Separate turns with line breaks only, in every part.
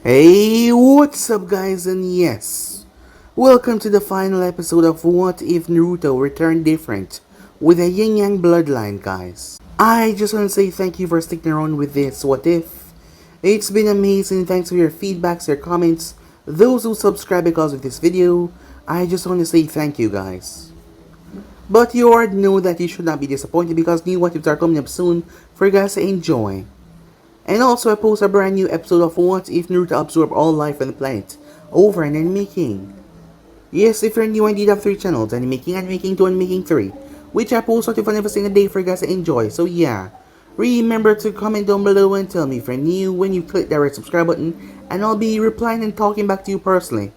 Hey, what's up guys, and yes, welcome to the final episode of What If Naruto Returned Different with a Yin-Yang Bloodline, guys. I just want to say thank you for sticking around with this What If. It's been amazing, thanks for your feedbacks, your comments, those who subscribe because of this video. I just want to say thank you guys. But you already know that you should not be disappointed because new What Ifs are coming up soon for you guys to enjoy. And also I post a brand new episode of What If Naruto Absorbed All Life on the Planet over on Anime King. Yes, if you're new I did have 3 channels, Anime King, Anime King 2, Anime King 3, which I post what if every single day for you guys to enjoy, so yeah. Remember to comment down below and tell me if you're new when you click that red subscribe button, and I'll be replying and talking back to you personally.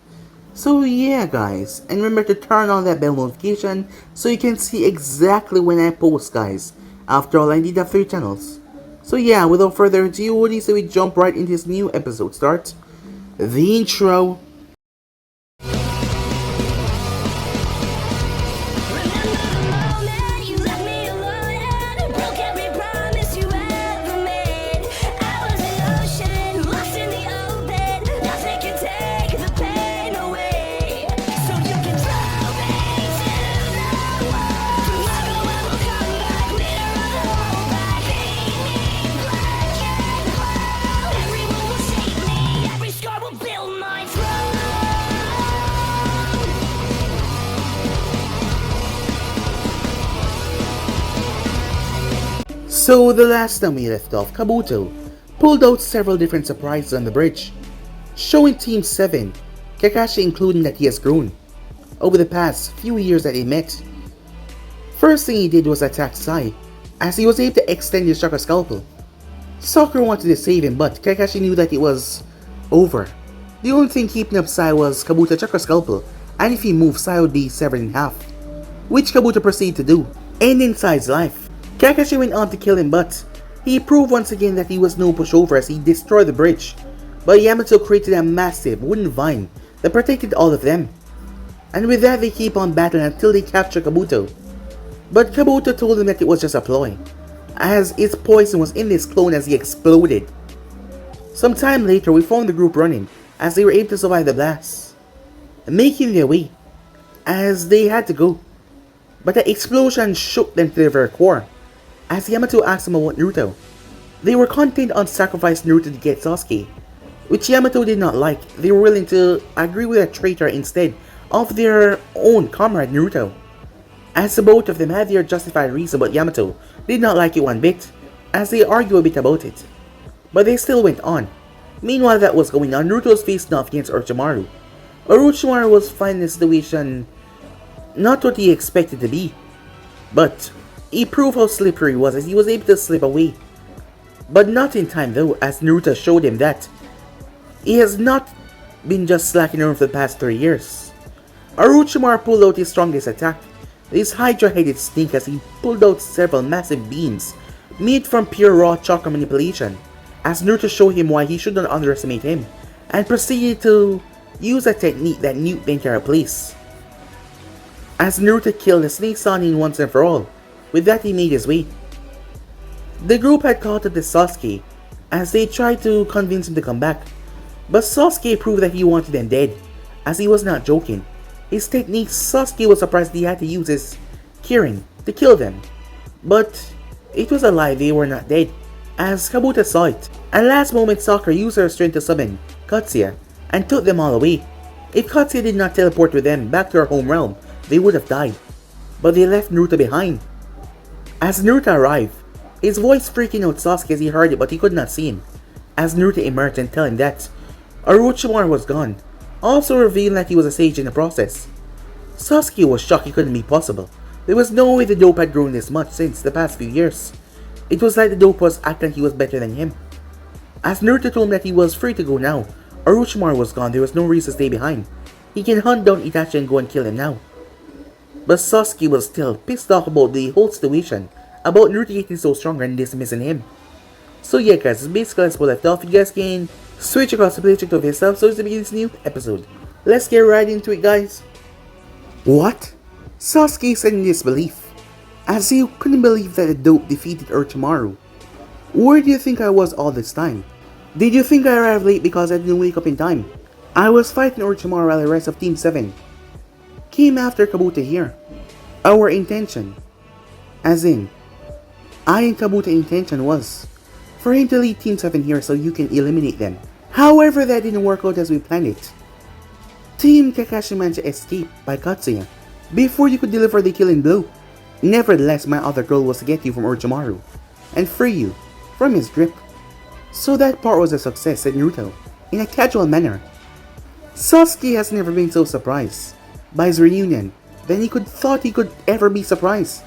So yeah guys, and remember to turn on that bell notification so you can see exactly when I post guys. After all, I did have 3 channels. So yeah, without further ado, so we jump right into this new episode start. The intro. So the last time we left off, Kabuto pulled out several different surprises on the bridge, showing Team 7, Kakashi including, that he has grown over the past few years that they met. First thing he did was attack Sai, as he was able to extend his chakra scalpel. Sakura wanted to save him, but Kakashi knew that it was over. The only thing keeping up Sai was Kabuto's chakra scalpel, and if he moved, Sai would be severed in half, which Kabuto proceeded to do, ending Sai's life. Kakashi went on to kill him, but he proved once again that he was no pushover as he destroyed the bridge. But Yamato created a massive wooden vine that protected all of them. And with that they keep on battling until they capture Kabuto. But Kabuto told him that it was just a ploy, as its poison was in his clone as he exploded. Some time later we found the group running as they were able to survive the blast, making their way as they had to go. But the explosion shook them to their very core. As Yamato asked them about Naruto, they were content on sacrificing Naruto to get Sasuke, which Yamato did not like. They were willing to agree with a traitor instead of their own comrade Naruto. As the both of them had their justified reason, but Yamato did not like it one bit, as they argued a bit about it. But they still went on. Meanwhile that was going on, Naruto was facing off against Orochimaru. Orochimaru was finding the situation not what he expected to be, but he proved how slippery he was as he was able to slip away. But not in time though, as Naruto showed him that he has not been just slacking around for the past 3 years. Orochimaru pulled out his strongest attack, his Hydra-headed snake, as he pulled out several massive beams made from pure raw chakra manipulation, as Naruto showed him why he should not underestimate him, and proceeded to use a technique that nuked the entire place. As Naruto killed the snake Sanin once and for all, with that he made his way. The group had caught up to Sasuke as they tried to convince him to come back, but Sasuke proved that he wanted them dead, as he was not joking. His technique, Sasuke was surprised he had to use his Kirin to kill them, but it was a lie, they were not dead, as Kabuto saw it. At last moment Sakura used her strength to summon Katsuya and took them all away. If Katsuya did not teleport with them back to her home realm, they would have died, but they left Naruto behind. As Naruto arrived, his voice freaking out Sasuke as he heard it, but he could not see him. As Naruto emerged and telling him that Orochimaru was gone, also revealing that he was a sage in the process. Sasuke was shocked it couldn't be possible. There was no way the dope had grown this much since the past few years. It was like the dope was acting he was better than him. As Naruto told him that he was free to go now, Orochimaru was gone, there was no reason to stay behind. He can hunt down Itachi and go and kill him now. But Sasuke was still pissed off about the whole situation, about Naruto getting so stronger and dismissing him. So yeah guys, it's basically as we left off. You guys can switch across the playcheck of yourself so it's to begin this new episode. Let's get right into it guys. What? Sasuke said in disbelief, as he couldn't believe that the dope defeated Orochimaru. Where do you think I was all this time? Did you think I arrived late because I didn't wake up in time? I was fighting Orochimaru while the rest of Team 7 came after Kabuto here. Our intention, as in, I and Kabuto's intention was for him to lead Team 7 here so you can eliminate them. However, that didn't work out as we planned it. Team Kakashi managed to escape by Katsuya before you could deliver the killing blow. Nevertheless, my other goal was to get you from Orochimaru and free you from his grip. So that part was a success, said Naruto, in a casual manner. Sasuke has never been so surprised by his reunion than he thought he could ever be surprised.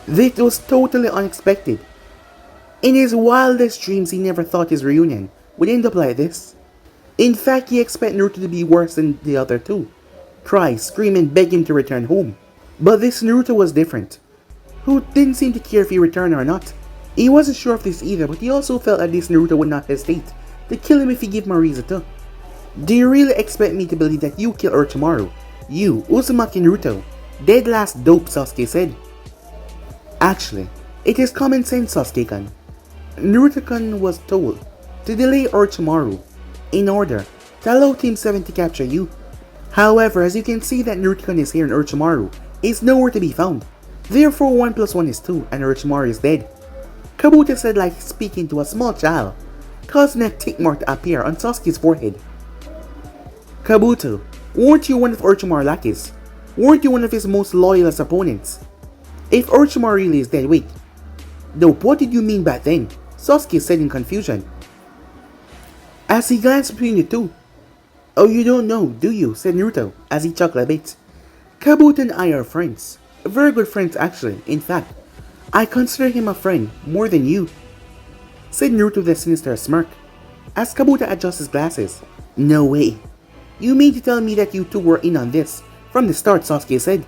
This was totally unexpected. In his wildest dreams, he never thought his reunion would end up like this. In fact, he expected Naruto to be worse than the other two. Cry, scream, and beg him to return home. But this Naruto was different, who didn't seem to care if he returned or not. He wasn't sure of this either, but he also felt that this Naruto would not hesitate to kill him if he gave him a reason to. Do you really expect me to believe that you killed Orochimaru? You, Uzumaki Naruto. Dead last dope, Sasuke said. Actually, it is common sense, Sasuke-kun. Naruto-kun was told to delay Orochimaru in order to allow Team 7 to capture you. However, as you can see that Naruto-kun is here and Orochimaru is nowhere to be found. Therefore, 1 plus 1 is 2 and Orochimaru is dead. Kabuto said like speaking to a small child, causing a tick mark to appear on Sasuke's forehead. Kabuto, weren't you one of Orochimaru's lackeys? Weren't you one of his most loyalist opponents? If Orochimaru really is dead, wait. Dope, what did you mean back then? Sasuke said in confusion, as he glanced between the two. Oh, you don't know, do you? Said Naruto, as he chuckled a bit. Kabuto and I are friends. Very good friends actually. In fact, I consider him a friend more than you, said Naruto with a sinister smirk, as Kabuto adjusts his glasses. No way. You mean to tell me that you two were in on this from the start, Sasuke said.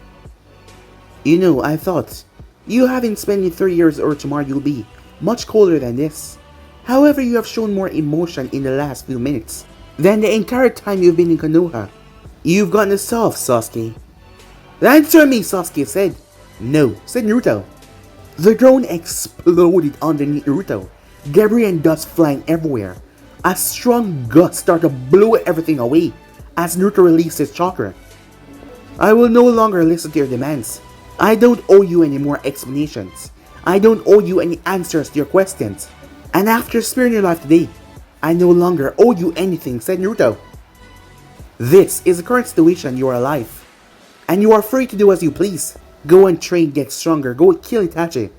You know, I thought, you having spent 3 years with Orochimaru, you'll be much colder than this. However, you have shown more emotion in the last few minutes than the entire time you've been in Konoha. You've gotten soft, Sasuke. Answer me, Sasuke said. No, said Naruto. The drone exploded underneath Naruto, debris and dust flying everywhere. A strong gust started to blow everything away as Naruto released his chakra. I will no longer listen to your demands. I don't owe you any more explanations. I don't owe you any answers to your questions. And after sparing your life today, I no longer owe you anything, said Naruto. This is the current situation. You are alive, and you are free to do as you please. Go and train, get stronger, go kill Itachi.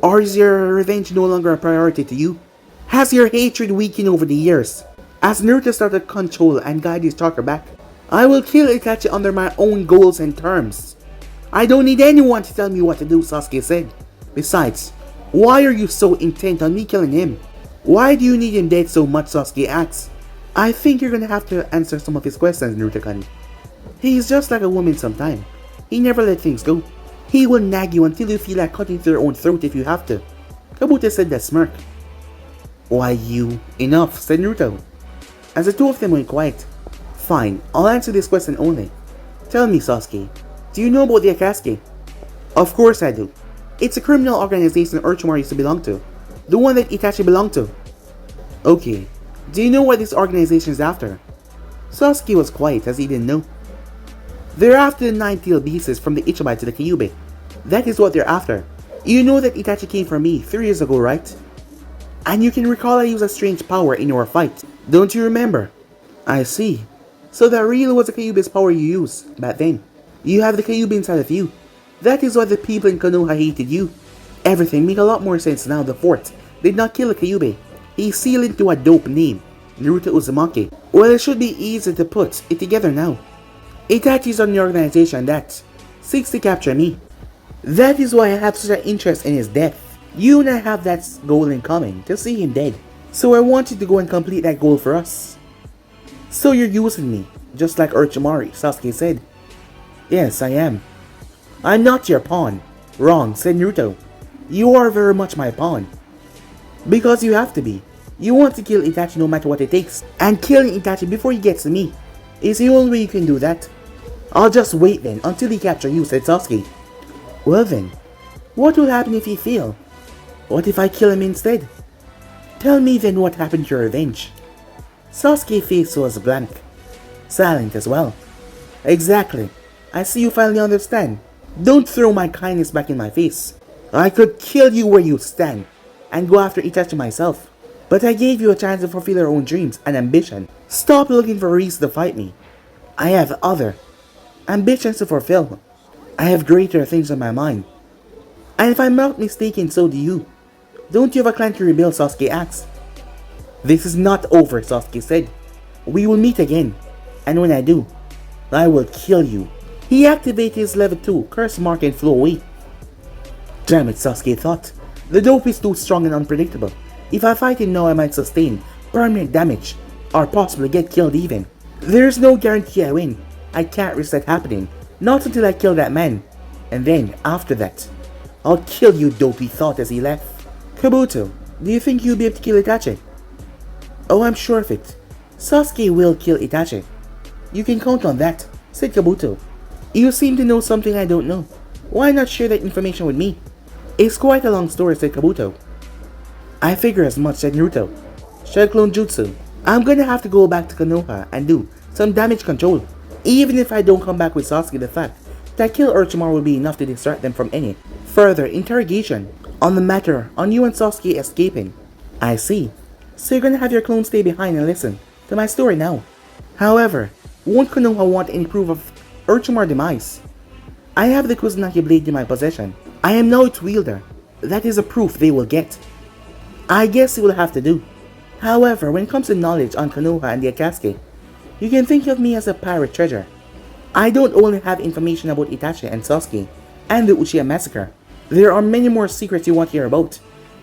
Or is your revenge no longer a priority to you? Has your hatred weakened over the years? As Naruto started to control and guide his chakra back, I will kill Itachi under my own goals and terms. I don't need anyone to tell me what to do, Sasuke said. Besides, why are you so intent on me killing him? Why do you need him dead so much, Sasuke asked. I think you're gonna have to answer some of his questions, Naruto-kun. He's just like a woman sometimes. He never let things go. He will nag you until you feel like cutting through your own throat if you have to. Kabuto said that smirk. Why you? Enough, said Naruto, as the two of them went quiet. Fine, I'll answer this question only. Tell me, Sasuke, do you know about the Akatsuki? Of course I do. It's a criminal organization Orochimaru used to belong to. The one that Itachi belonged to. Okay, do you know what this organization is after? Sasuke was quiet as he didn't know. They're after the 9-tailed beasts from the Ichiban to the Kyuubi. That is what they're after. You know that Itachi came for me 3 years ago, right? And you can recall I used a strange power in your fight. Don't you remember? I see. So that really was the Kyuubi's power you used back then. You have the Kyuubi inside of you. That is why the people in Konoha hated you. Everything makes a lot more sense now. The fourth did not kill a Kyuubi. He sealed into a dope name, Naruto Uzumaki. Well, it should be easy to put it together now. Itachi's on the organization that seeks to capture me. That is why I have such an interest in his death. You and I have that goal in common, to see him dead. So I want you to go and complete that goal for us. So you're using me, just like Orochimaru, Sasuke said. Yes, I am. I'm not your pawn. Wrong, said Naruto. You are very much my pawn. Because you have to be. You want to kill Itachi no matter what it takes. And killing Itachi before he gets to me is the only way you can do that. I'll just wait then until he captures you, said Sasuke. Well then, what will happen if he fails? What if I kill him instead? Tell me then what happened to your revenge. Sasuke's face was blank. Silent as well. Exactly. I see you finally understand. Don't throw my kindness back in my face. I could kill you where you stand and go after Itachi myself. But I gave you a chance to fulfill your own dreams and ambition. Stop looking for a reason to fight me. I have other ambitions to fulfill. I have greater things on my mind. And if I'm not mistaken, so do you. Don't you have a clan to rebuild? Sasuke asked. This is not over, Sasuke said. We will meet again. And when I do, I will kill you. He activated his level 2 curse mark and flew away. Damn it, Sasuke thought. The dope is too strong and unpredictable. If I fight him now, I might sustain permanent damage, or possibly get killed even. There's no guarantee I win. I can't risk that happening. Not until I kill that man. And then, after that, I'll kill you, dope, he thought as he left. Kabuto, do you think you'll be able to kill Itachi? Oh, I'm sure of it. Sasuke will kill Itachi. You can count on that, said Kabuto. You seem to know something I don't know. Why not share that information with me? It's quite a long story, said Kabuto. I figure as much, said Naruto. Shell clone jutsu. I'm gonna have to go back to Konoha and do some damage control. Even if I don't come back with Sasuke, the fact that I kill Orochimaru will be enough to distract them from any further interrogation on the matter on you and Sasuke escaping. I see. So you're gonna have your clone stay behind and listen to my story now. However, won't Konoha want any proof of Orochimaru's demise? I have the Kusanagi blade in my possession. I am now its wielder. That is a proof they will get. I guess it will have to do. However, when it comes to knowledge on Konoha and the Akatsuki, you can think of me as a pirate treasure. I don't only have information about Itachi and Sasuke and the Uchiha massacre. There are many more secrets you want to hear about,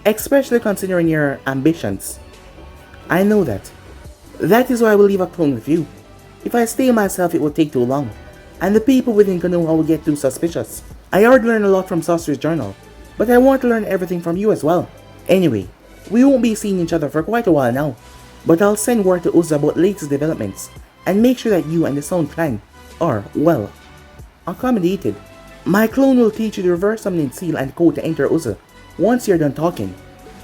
especially considering your ambitions. I know that. That is why I will leave a clone with you. If I stay myself, it will take too long, and the people within Konoha will get too suspicious. I already learned a lot from Sasuke's journal, but I want to learn everything from you as well. Anyway, we won't be seeing each other for quite a while now, but I'll send word to Uza about latest developments and make sure that you and the Sound Clan are, well, accommodated. My clone will teach you the reverse summoning seal and code to enter Uza once you're done talking.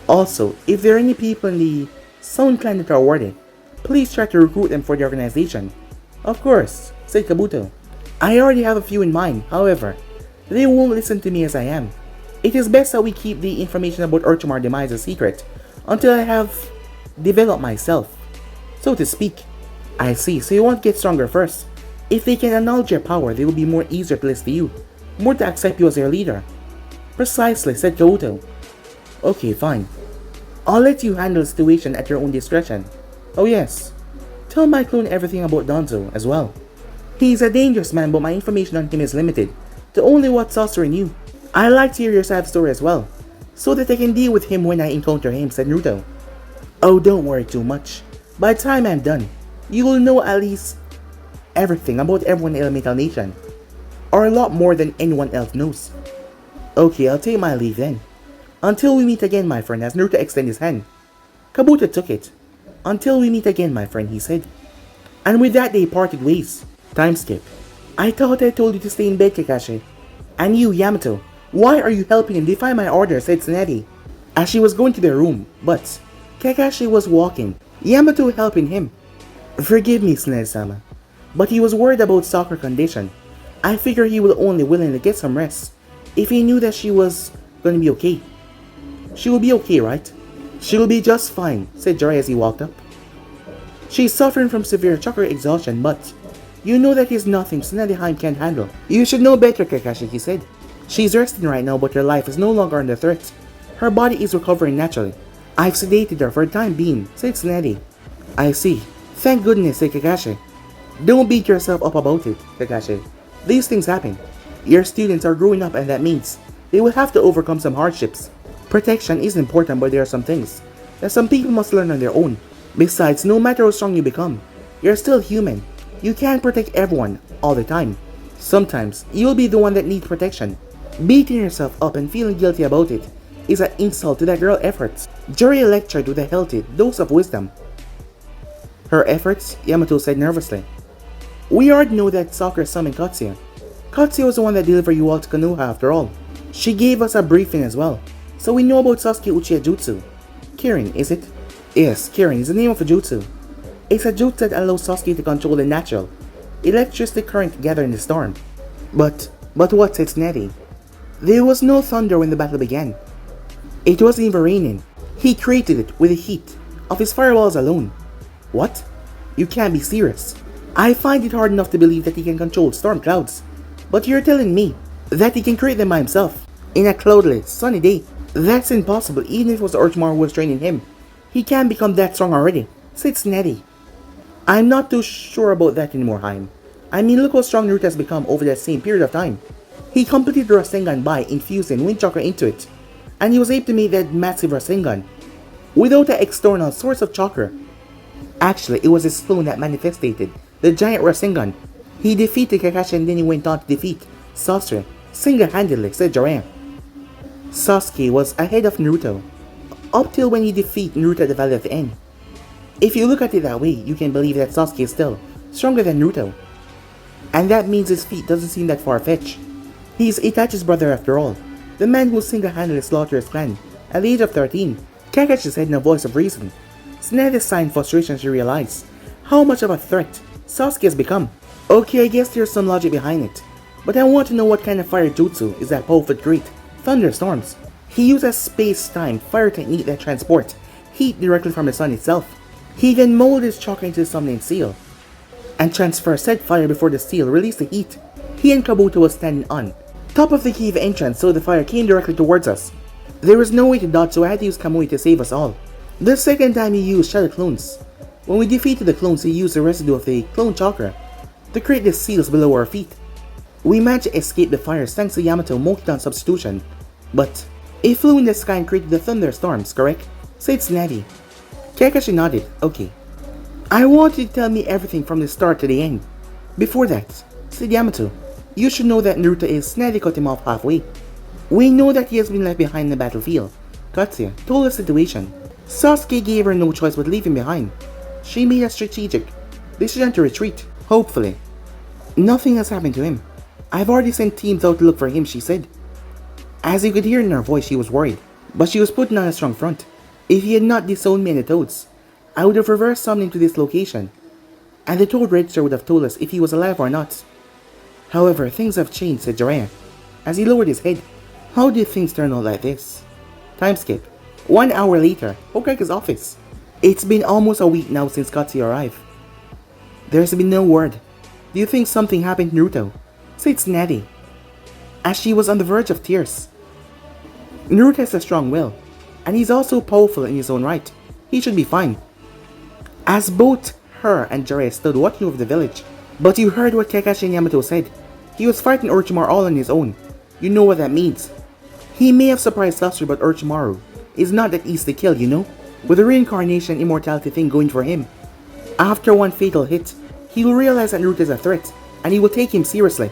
Also, if there are any people in the Sound Clan that are worthy, please try to recruit them for the organization. Of course, said Kabuto. I already have a few in mind, however, they won't listen to me as I am. It is best that we keep the information about Orochimaru's demise a secret until I have developed myself, so to speak. I see, so you want to get stronger first. If they can acknowledge your power, they will be more easier to listen to you, more to accept you as their leader. Precisely, said Kabuto. Okay, fine. I'll let you handle the situation at your own discretion. Oh yes, tell my clone everything about Danzo as well. He's a dangerous man, but my information on him is limited to only what Sasori knew. I like to hear your side story as well, so that I can deal with him when I encounter him, said Naruto. Oh, don't worry too much. By the time I'm done, you will know at least everything about everyone in Elemental Nation, or a lot more than anyone else knows. Okay, I'll take my leave then. Until we meet again, my friend, as Naruto extended his hand. Kabuto took it. Until we meet again, my friend, he said. And with that they parted ways. Time skip. I thought I told you to stay in bed, Kakashi. And you, Yamato, why are you helping him defy my order, said Tsunade, as she was going to their room, but Kakashi was walking, Yamato helping him. Forgive me, Tsunade-sama, but he was worried about Sakura's condition. I figure he will only willingly get some rest if he knew that she was going to be okay. She will be okay, right? She will be just fine, said Jiraiya as he walked up. She's suffering from severe chakra exhaustion, but you know that is nothing Tsunade can't handle. You should know better, Kakashi, he said. She's resting right now, but her life is no longer under threat. Her body is recovering naturally. I've sedated her for the time being, said Tsunade. I see. Thank goodness, said Kakashi. Don't beat yourself up about it, Kakashi. These things happen. Your students are growing up and that means they will have to overcome some hardships. Protection is important, but there are some things that some people must learn on their own. Besides, no matter how strong you become, you're still human. You can't protect everyone all the time. Sometimes, you'll be the one that needs protection. Beating yourself up and feeling guilty about it is an insult to that girl's efforts. Jiraiya lectured with a healthy dose of wisdom. Her efforts? Yamato said nervously. We already know that Sakura summoned Katsuya. Katsuya was the one that delivered you all to Konoha after all. She gave us a briefing as well, so we know about Sasuke Uchiha Jutsu. Kirin, is it? Yes, Kirin is the name of a jutsu. It's a jutsu that allows Sasuke to control the natural electricity current gathered in the storm. But what's its netty? There was no thunder when the battle began. It wasn't even raining. He created it with the heat of his fireballs alone. What? You can't be serious. I find it hard enough to believe that he can control storm clouds. But you're telling me that he can create them by himself in a cloudless, sunny day. That's impossible even if it was Orochimaru who was training him. He can't become that strong already. So it's netty. I'm not too sure about that anymore, Haim. I mean, look how strong Naruto has become over that same period of time. He completed the Rasengan by infusing wind chakra into it, and he was able to make that massive Rasengan without an external source of chakra. Actually, it was his clone that manifested the giant Rasengan. He defeated Kakashi and then he went on to defeat Sasuke single-handedly, said Jiraiya. Sasuke was ahead of Naruto up till when he defeated Naruto at the Valley of the End. If you look at it that way, you can believe that Sasuke is still stronger than Naruto. And that means his feat doesn't seem that far-fetched. He's Itachi's brother after all, the man who single-handedly slaughtered his clan at the age of 13. Kakashi said in a voice of reason. Tsunade sighed frustration as she realized how much of a threat Sasuke has become. Okay, I guess there's some logic behind it, but I want to know what kind of fire jutsu is that powerful to create thunderstorms. He uses space-time fire technique that transports heat directly from the sun itself. He then molded his chakra into the summoning seal and transfers said fire before the seal released the heat. He and Kabuto was standing on top of the cave entrance, so the fire came directly towards us. There was no way to dodge, so I had to use Kamui to save us all. The second time he used shadow clones. When we defeated the clones, he used the residue of the clone chakra to create the seals below our feet. We managed to escape the fires thanks to Yamato Mokidan substitution, but it flew in the sky and created the thunderstorms, correct? Said Tsunade. Kakashi nodded. Okay. I want you to tell me everything from the start to the end. Before that, said Yamato, you should know that Naruto is Tsunade cut him off halfway. We know that he has been left behind in the battlefield. Katsuya told the situation. Sasuke gave her no choice but leave him behind. She made a strategic decision to retreat. Hopefully. Nothing has happened to him. I've already sent teams out to look for him, she said. As you could hear in her voice, she was worried, but she was putting on a strong front. If he had not disowned me and the Toads, I would have reversed summoning to this location, and the Toad Register would have told us if he was alive or not. However, things have changed, said Jiraiya, as he lowered his head. How did things turn out like this? Time skip. 1 hour later, Hokage's office. It's been almost a week now since Katsuya arrived. There's been no word. Do you think something happened to Naruto? Said Tsunade, as she was on the verge of tears. Naruto has a strong will, and he's also powerful in his own right. He should be fine. As both her and Jiraiya stood watching over the village. But you heard what Kakashi and Yamato said. He was fighting Orochimaru all on his own. You know what that means. He may have surprised Sasuke, but Orochimaru is not that easy to kill, you know? With the reincarnation and immortality thing going for him. After one fatal hit, he will realize that Naruto is a threat, and he will take him seriously.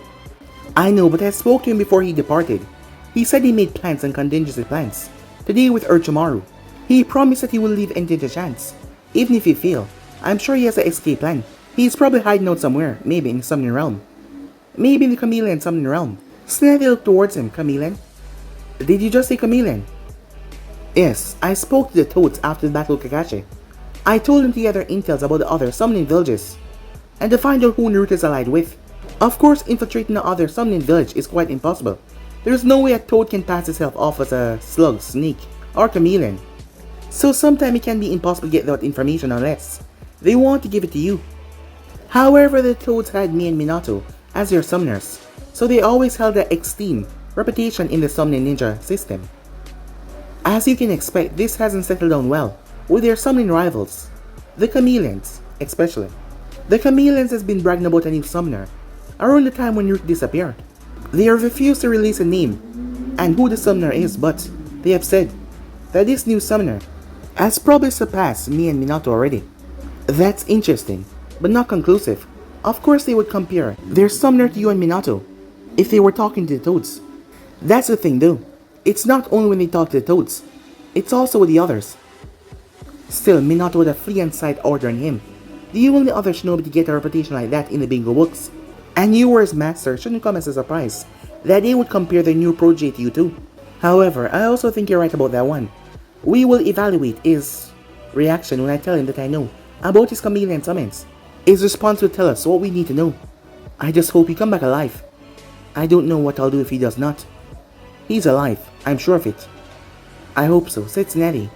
I know, but I spoke to him before he departed. He said he made plans and contingency plans to deal with Orochimaru. He promised that he will leave anything to chance. Even if he fails, I'm sure he has an escape plan. He's probably hiding out somewhere, maybe in the Summoning Realm. Maybe in the Chameleon Summoning Realm. Tsunade looked towards him. Chameleon? Did you just say Chameleon? Yes, I spoke to the Toads after the battle with Kakashi. I told them to gather intels about the other summoning villages, and to find out who Naruto is allied with. Of course, infiltrating the other summoning village is quite impossible. There's no way a Toad can pass itself off as a slug, snake, or chameleon. So sometimes it can be impossible to get that information unless they want to give it to you. However, the Toads had me and Minato as their summoners, so they always held an esteemed reputation in the summoning ninja system. As you can expect, this hasn't settled down well with their summoning rivals, the chameleons especially. The chameleons has been bragging about a new summoner around the time when Naruto disappeared. They have refused to release a name and who the summoner is, but they have said that this new summoner has probably surpassed me and Minato already. That's interesting, but not conclusive. Of course they would compare their summoner to you and Minato if they were talking to the Toads. That's the thing though. It's not only when they talk to the Toads, it's also with the others. Still, Minato would have free and sight order on him. The only other shinobi to get a reputation like that in the bingo books. And you were his master shouldn't come as a surprise that they would compare their new protege to you too. However, I also think you're right about that one. We will evaluate his reaction when I tell him that I know about his chameleon summons. His response will tell us what we need to know. I just hope he come back alive. I don't know what I'll do if he does not. He's alive, I'm sure of it. I hope so, said Tsunade.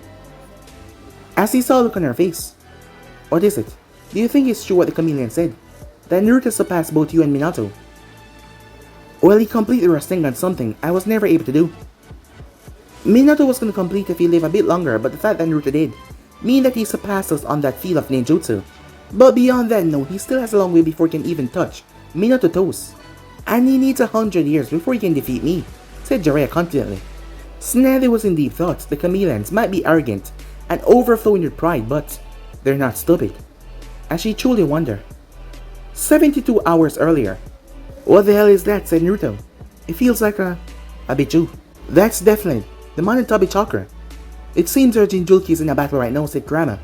As he saw a look on her face. What is it? Do you think it's true what the chameleon said? That Naruto surpassed both you and Minato? Well, he completed Rasengan, something I was never able to do. Minato was going to complete if he lived a bit longer, but the fact that Naruto did mean that he surpassed us on that field of ninjutsu. But beyond that, no, he still has a long way before he can even touch Minato toes. And he needs 100 years before he can defeat me, said Jiraiya confidently. Tsunade was in deep thought. The chameleons might be arrogant and overflowing with pride, but they're not stupid. And she truly wondered. 72 hours earlier. What the hell is that, said Naruto. It feels like a Biju. That's definitely the Manatabi chakra. It seems our Jinjulki is in a battle right now, said Grandma.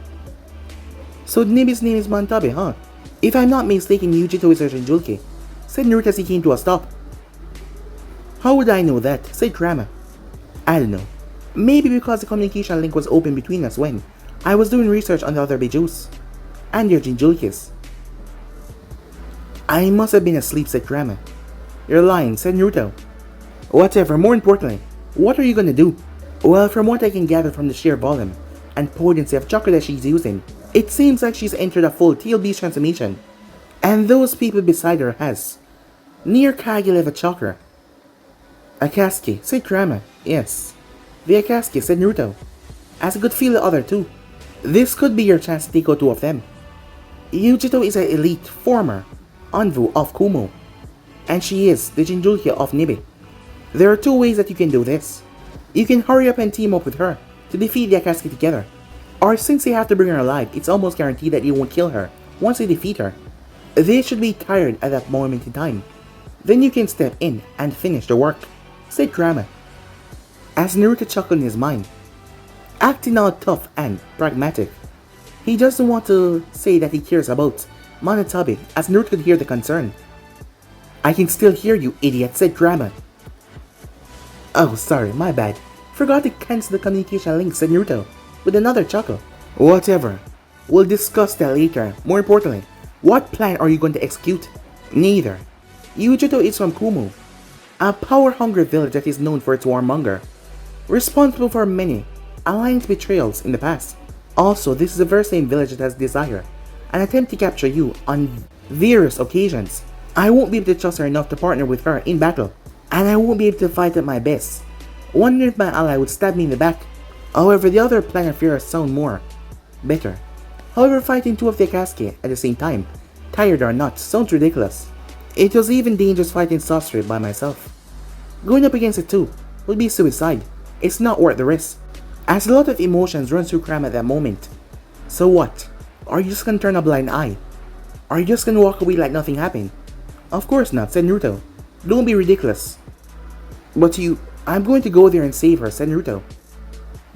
So Nibi's name is Manatabi, huh? If I'm not mistaken, Yugito is our Jinjulki, said Naruto as he came to a stop. How would I know that, said Grandma. I don't know. Maybe because the communication link was open between us when I was doing research on the other Bijus and your Jinjulkis. I must have been asleep, said Grandma. You're lying, said Naruto. Whatever, more importantly, what are you gonna do? Well, from what I can gather from the sheer volume and potency of chakra that she's using, it seems like she's entered a full TLB transformation. And those people beside her has near Kage level chakra. Akatsuki, said Grandma. Yes. The Akatsuki, said Naruto. As I could feel the other two. This could be your chance to take out two of them. Yugito is an elite former Anvu of Kumo, and she is the Jinjulki of Nibi. There are two ways that you can do this. You can hurry up and team up with her to defeat the Akatsuki together. Or since you have to bring her alive, it's almost guaranteed that you won't kill her once you defeat her. They should be tired at that moment in time. Then you can step in and finish the work, said Grandma. As Naruto chuckled in his mind, acting all tough and pragmatic. He doesn't want to say that he cares about Manatabi, as Naruto could hear the concern. I can still hear you, idiot, said Grandma. Oh, sorry, my bad. Forgot to cancel the communication link, said Naruto, with another chuckle. Whatever. We'll discuss that later. More importantly, what plan are you going to execute? Neither. Yugito is from Kumo, a power-hungry village that is known for its warmonger, responsible for many alliance betrayals in the past. Also, this is the very same village that has desire and attempt to capture you on various occasions. I won't be able to trust her enough to partner with her in battle, and I won't be able to fight at my best. Wondering if my ally would stab me in the back. However, the other plan of yours sound more better. However, fighting two of the Akatsuki at the same time, tired or not, sounds ridiculous. It was even dangerous fighting Sasuke by myself. Going up against it too would be suicide. It's not worth the risk. As a lot of emotions run through Grandma at that moment. So what? Are you just gonna turn a blind eye? Are you just gonna walk away like nothing happened? Of course not, said Naruto. Don't be ridiculous. But I'm going to go there and save her, said Naruto.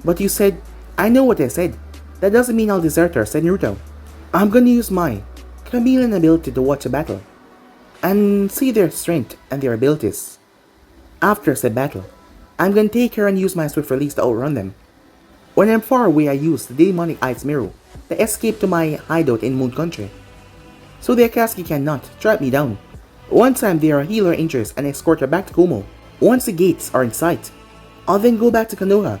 But you said, I know what I said. That doesn't mean I'll desert her, said Naruto. I'm gonna use my chameleon ability to watch a battle and see their strength and their abilities. After said battle, I'm gonna take her and use my swift release to outrun them. When I'm far away, I use the demonic ice mirror to escape to my hideout in Moon Country, so the Akatsuki cannot trap me down. Once I'm there, I'll heal her injuries and escort her back to Kumo. Once the gates are in sight, I'll then go back to Konoha.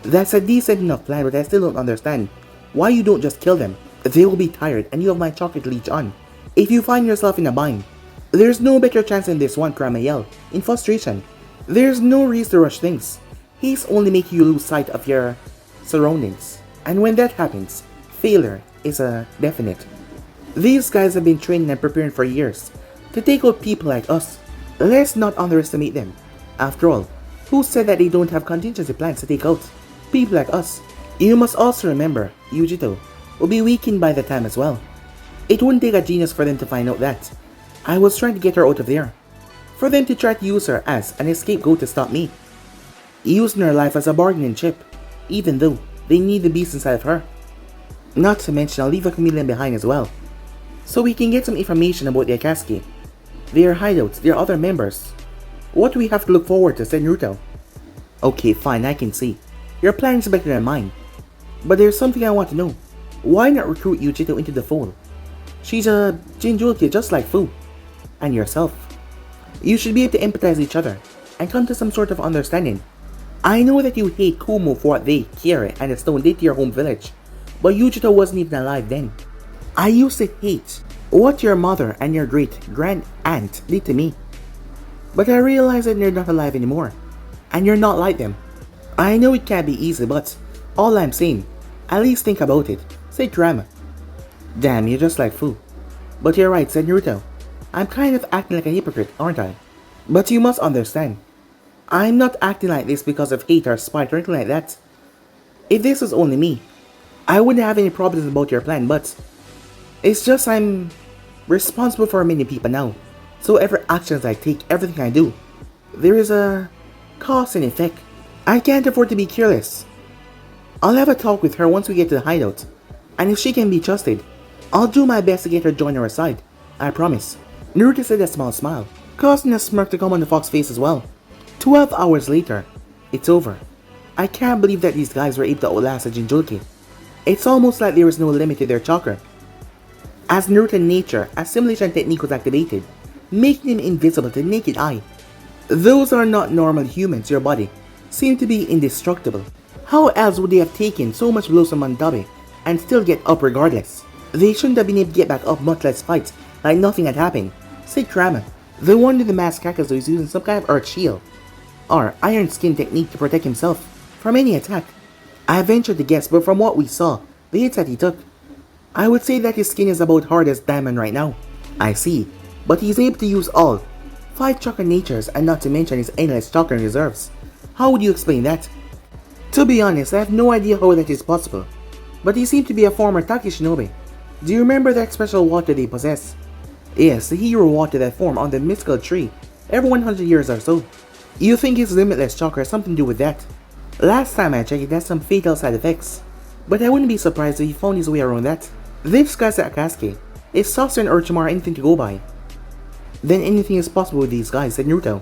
That's a decent enough plan, but I still don't understand why you don't just kill them. They will be tired and you have my chocolate leech on. If you find yourself in a bind, there's no better chance than this one, Grandma yelled in frustration. There's no reason to rush things. He's only making you lose sight of your surroundings. And when that happens, failure is a definite. These guys have been training and preparing for years to take out people like us. Let's not underestimate them. After all, who said that they don't have contingency plans to take out people like us? You must also remember, Yugito will be weakened by the time as well. It wouldn't take a genius for them to find out that I was trying to get her out of there. For them to try to use her as an scapegoat to stop me. Using her life as a bargaining chip, even though they need the beast inside of her. Not to mention I'll leave a chameleon behind as well, so we can get some information about the Akatsuki, their hideouts, their other members. What do we have to look forward to, said Naruto. Okay, fine, I can see. Your plan is better than mine. But there's something I want to know. Why not recruit Yugito into the fold? She's a Jinjulki just like Fu. And yourself. You should be able to empathize with each other and come to some sort of understanding. I know that you hate Kumo for what they, Kira, and the Stone did to your home village, but Yugito wasn't even alive then. I used to hate what your mother and your great-grand-aunt did to me. But I realized that they're not alive anymore, and you're not like them. I know it can't be easy, but all I'm saying, at least think about it, said Grandma. Damn, you're just like Fu. But you're right, said Naruto. I'm kind of acting like a hypocrite, aren't I? But you must understand, I'm not acting like this because of hate or spite or anything like that. If this was only me, I wouldn't have any problems about your plan, but it's just I'm responsible for many people now. So every actions I take, everything I do, there is a cause and effect. I can't afford to be careless. I'll have a talk with her once we get to the hideout, and if she can be trusted, I'll do my best to get her to join our side. I promise. Naruto said a small smile, causing a smirk to come on the fox's face as well. 12 hours later, it's over. I can't believe that these guys were able to outlast a Jinjulki. It's almost like there was no limit to their chakra. As Naruto nature, assimilation technique was activated, making him invisible to the naked eye. Those are not normal humans, your body seemed to be indestructible. How else would they have taken so much blows from Mandabe and still get up regardless? They shouldn't have been able to get back up, much less fight, like nothing had happened, said Krama. The one in the masked Kakazu is using some kind of earth shield, or iron skin technique to protect himself from any attack. I ventured to guess, but from what we saw, the hits that he took, I would say that his skin is about hard as diamond right now. I see, but he's able to use all 5 chakra natures and not to mention his endless chakra reserves. How would you explain that? To be honest, I have no idea how that is possible, but he seemed to be a former Taki shinobi. Do you remember that special water they possess? Yes, the hero water that form on the mystical tree every 100 years or so. You think his limitless chakra has something to do with that? Last time I checked, it has some fatal side effects, but I wouldn't be surprised if he found his way around that. This guy's Akatsuki. If Sasuke and Orochimaru are anything to go by, then anything is possible with these guys, said Naruto.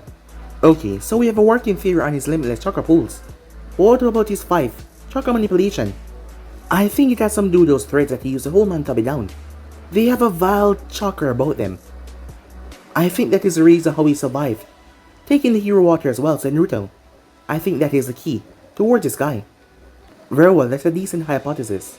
Okay, so we have a working theory on his limitless chakra pools. What about his 5 chakra manipulation? I think it has some to do with those threads that he used to hold Mantabi down. They have a vile chakra about them. I think that is the reason how he survived. Taking the hero water as well, said Naruto. I think that is the key towards this guy. Very well, that's a decent hypothesis.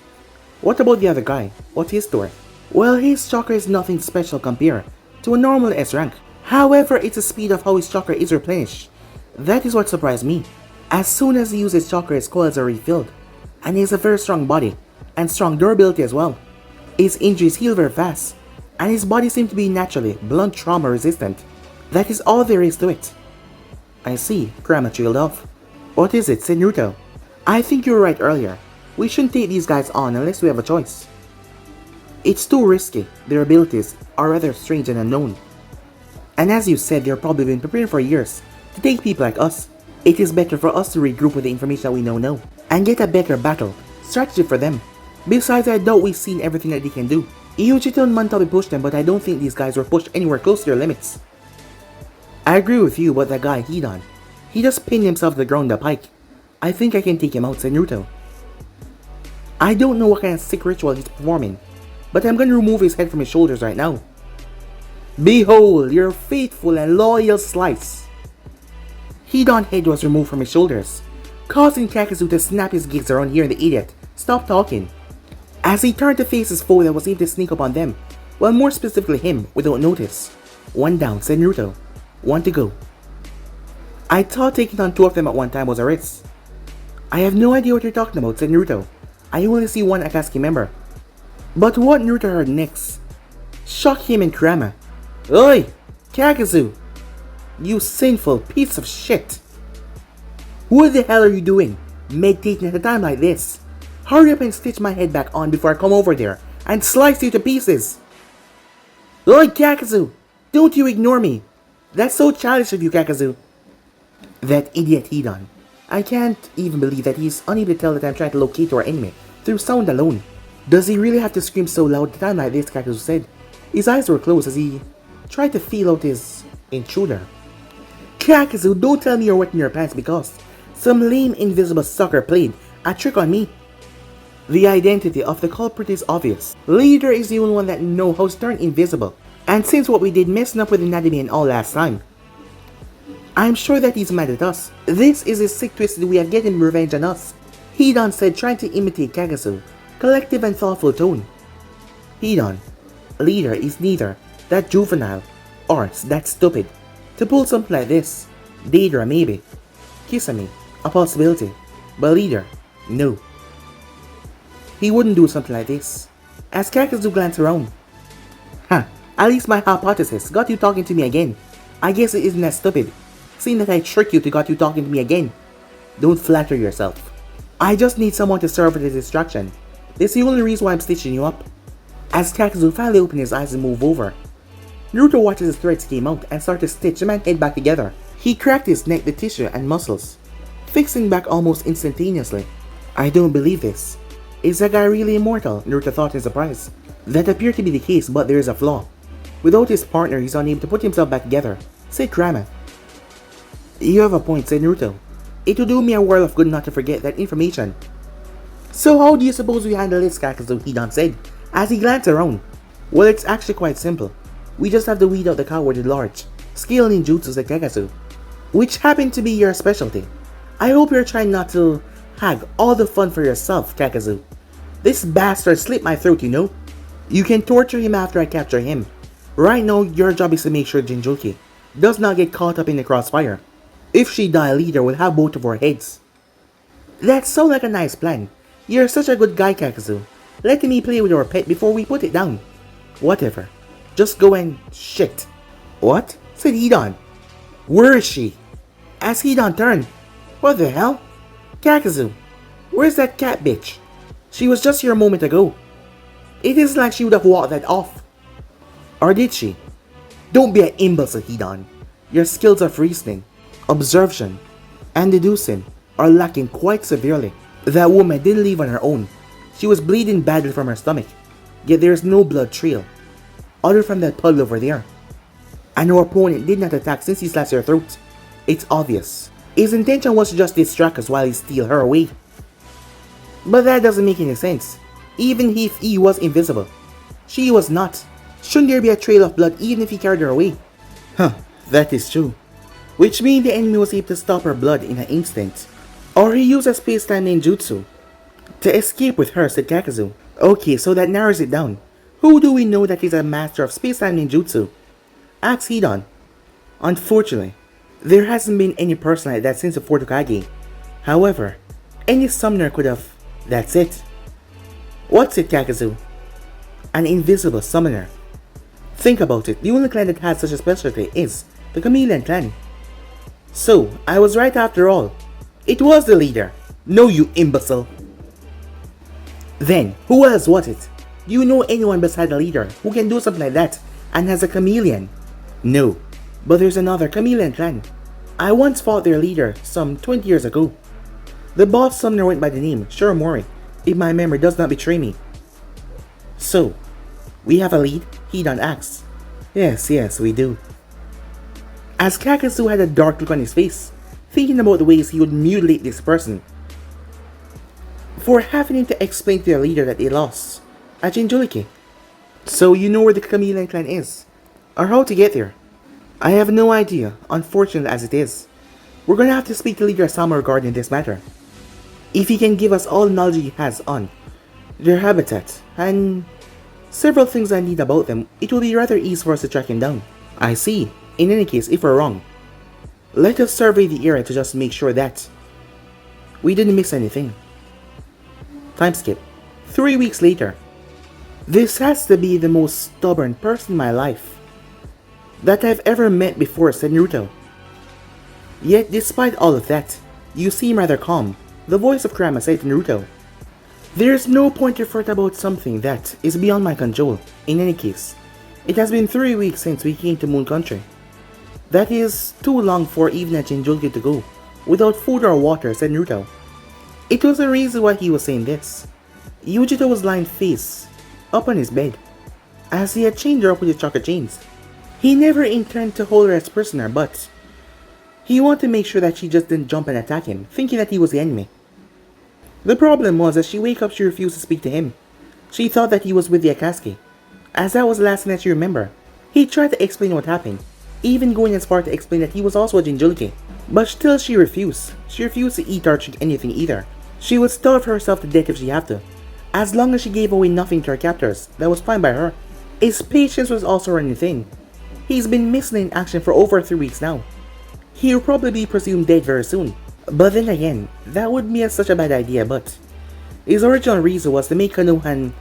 What about the other guy? What's his story? Well, his chakra is nothing special compared to a normal S rank. However, it's the speed of how his chakra is replenished. That is what surprised me. As soon as he uses chakra, his coils are refilled, and he has a very strong body, and strong durability as well. His injuries heal very fast, and his body seems to be naturally blunt trauma resistant. That is all there is to it. I see, Kurama trailed off. What is it, said Naruto? I think you were right earlier. We shouldn't take these guys on unless we have a choice. It's too risky. Their abilities are rather strange and unknown. And as you said, they've probably been preparing for years to take people like us. It is better for us to regroup with the information that we know now and get a better battle strategy for them. Besides, I doubt we've seen everything that they can do. Yugito and Mantabi pushed them, but I don't think these guys were pushed anywhere close to their limits. I agree with you about that guy Hidan. He just pinned himself to the ground with a pike. I think I can take him out, said Naruto. I don't know what kind of sick ritual he's performing, but I'm gonna remove his head from his shoulders right now. Behold, your faithful and loyal slice. Hidan's head was removed from his shoulders, causing Kakazu to snap his gigs around hearing the idiot stop talking. As he turned to face his foe that was able to sneak up on them, well, more specifically him, without notice. 1 down, said Naruto. 1 to go. I thought taking on 2 of them at one time was a risk. I have no idea what you're talking about, said Naruto. I only see 1 Akatsuki member. But what Naruto heard next shocked him and Kurama. Oi! Kakazu! You sinful piece of shit! What the hell are you doing? Meditating at a time like this? Hurry up and stitch my head back on before I come over there and slice you to pieces! Oi, Kakazu! Don't you ignore me! That's so childish of you, Kakazu! That idiot Hidan. I can't even believe that he's unable to tell that I'm trying to locate our enemy through sound alone. Does he really have to scream so loud at a time like this, Kakazu said. His eyes were closed as he tried to feel out his intruder. Kakazu, don't tell me you're wetting your pants because some lame invisible sucker played a trick on me. The identity of the culprit is obvious. Leader is the only one that knows how to turn invisible. And since what we did messing up with anatomy and all last time, I'm sure that he's mad at us. This is a sick twisted way of getting revenge on us. Hidan said, trying to imitate Kagasu, collective and thoughtful tone. Hidan, leader is neither that juvenile or that stupid to pull something like this. Deidara maybe. Kisame, a possibility. But leader, no. He wouldn't do something like this. As Kakazu glanced around. Huh, at least my hypothesis got you talking to me again. I guess it isn't that stupid, seeing that I tricked you to got you talking to me again. Don't flatter yourself. I just need someone to serve as a distraction. This is the only reason why I'm stitching you up. As Kakazu finally opened his eyes and moved over, Naruto watched as his threads came out and started to stitch the man's head back together. He cracked his neck, the tissue, and muscles, fixing back almost instantaneously. I don't believe this. Is that guy really immortal? Naruto thought in surprise. That appeared to be the case, but there is a flaw. Without his partner, he's unable to put himself back together, said Kurama. You have a point, said Naruto. It would do me a world of good not to forget that information. So how do you suppose we handle this, Kakazu? Hidan said, as he glanced around. Well, it's actually quite simple. We just have to weed out the coward at large, skill ninjutsus like Kakazu, which happen to be your specialty. I hope you're trying not to hag all the fun for yourself, Kakazu. This bastard slit my throat, you know. You can torture him after I capture him. Right now, your job is to make sure Jinchuriki does not get caught up in the crossfire. If she die, leader will have both of our heads. That sounds like a nice plan. You're such a good guy, Kakazu. Let me play with our pet before we put it down. Whatever. Just go and shit. What? Said Hidan. Where is she? As Hidan turned. What the hell? Kakazu, where's that cat bitch? She was just here a moment ago. It isn't like she would have walked that off. Or did she? Don't be an imbecile, Hidan. Your skills of reasoning, observation, and deducing are lacking quite severely. That woman didn't leave on her own. She was bleeding badly from her stomach, yet there is no blood trail, other from that puddle over there. And her opponent did not attack since he slashed her throat. It's obvious. His intention was to just distract us while he steal her away. But that doesn't make any sense. Even if he was invisible, she was not. Shouldn't there be a trail of blood even if he carried her away? Huh, that is true. Which means the enemy was able to stop her blood in an instant. Or he used a space-time ninjutsu to escape with her, said Kakazu. Okay, so that narrows it down. Who do we know that is a master of space-time ninjutsu? Asked Hidan. Unfortunately, there hasn't been any person like that since the 4th Hokage. However, any summoner could have. That's it. What's it, Kakazu? An invisible summoner. Think about it, the only clan that has such a specialty is the Chameleon clan. So, I was right after all. It was the leader. No, you imbecile. Then, who else was it? Do you know anyone beside the leader who can do something like that and has a chameleon? No, but there's another Chameleon clan. I once fought their leader some 20 years ago. The boss summoner went by the name Shiramori, if my memory does not betray me. So, we have a lead? Hidan asks. Yes, we do. As Kakazu had a dark look on his face, thinking about the ways he would mutilate this person for having him to explain to their leader that they lost at Jinchuriki. So you know where the Chameleon clan is, or how to get there? I have no idea, unfortunate as it is. We're gonna have to speak to Leader Sama regarding this matter. If he can give us all the knowledge he has on their habitat and several things I need about them, it will be rather easy for us to track him down. I see. In any case, if we're wrong, let us survey the area to just make sure that we didn't miss anything. Time skip. 3 weeks later. This has to be the most stubborn person in my life that I've ever met before, said Naruto. Yet despite all of that, you seem rather calm, the voice of Kurama said to Naruto. There's no point to fret about something that is beyond my control. In any case, it has been 3 weeks since we came to Moon Country. That is too long for even a Jinchuriki to go without food or water, said Naruto. It was the reason why he was saying this. Yugito was lying face up on his bed, as he had chained her up with his chakra chains. He never intended to hold her as prisoner, but he wanted to make sure that she just didn't jump and attack him, thinking that he was the enemy. The problem was that she wake up she refused to speak to him. She thought that he was with the Akatsuki, as that was the last thing that she remembered. He tried to explain what happened, even going as far to explain that he was also a Jinchuriki. But still she refused. She refused to eat or drink anything either. She would starve herself to death if she had to. As long as she gave away nothing to her captors, that was fine by her. His patience was also running thin. He's been missing in action for over 3 weeks now. He'll probably be presumed dead very soon. But then again, that wouldn't be such a bad idea, but his original reason was to make Konoha and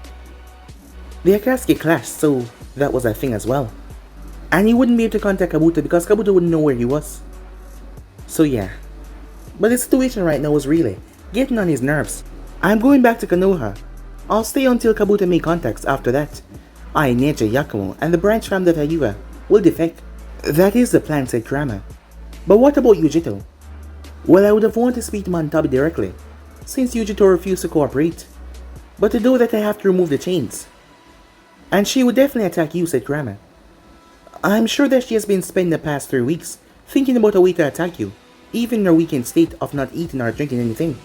the Akatsuki clash, so that was a thing as well. And he wouldn't be able to contact Kabuto because Kabuto wouldn't know where he was. So yeah. But the situation right now is really getting on his nerves. I'm going back to Konoha. I'll stay until Kabuto make contacts. After that, I, Neji, Yakumo, and the branch family of Hyuga will defect. That is the plan, said Kurama. But what about Yugito? Well, I would have wanted to speak to Mantabi directly, since Yugito refused to cooperate. But to do that I have to remove the chains. And she would definitely attack you, said Kurama. I'm sure that she has been spending the past 3 weeks thinking about a way to attack you, even in her weakened state of not eating or drinking anything.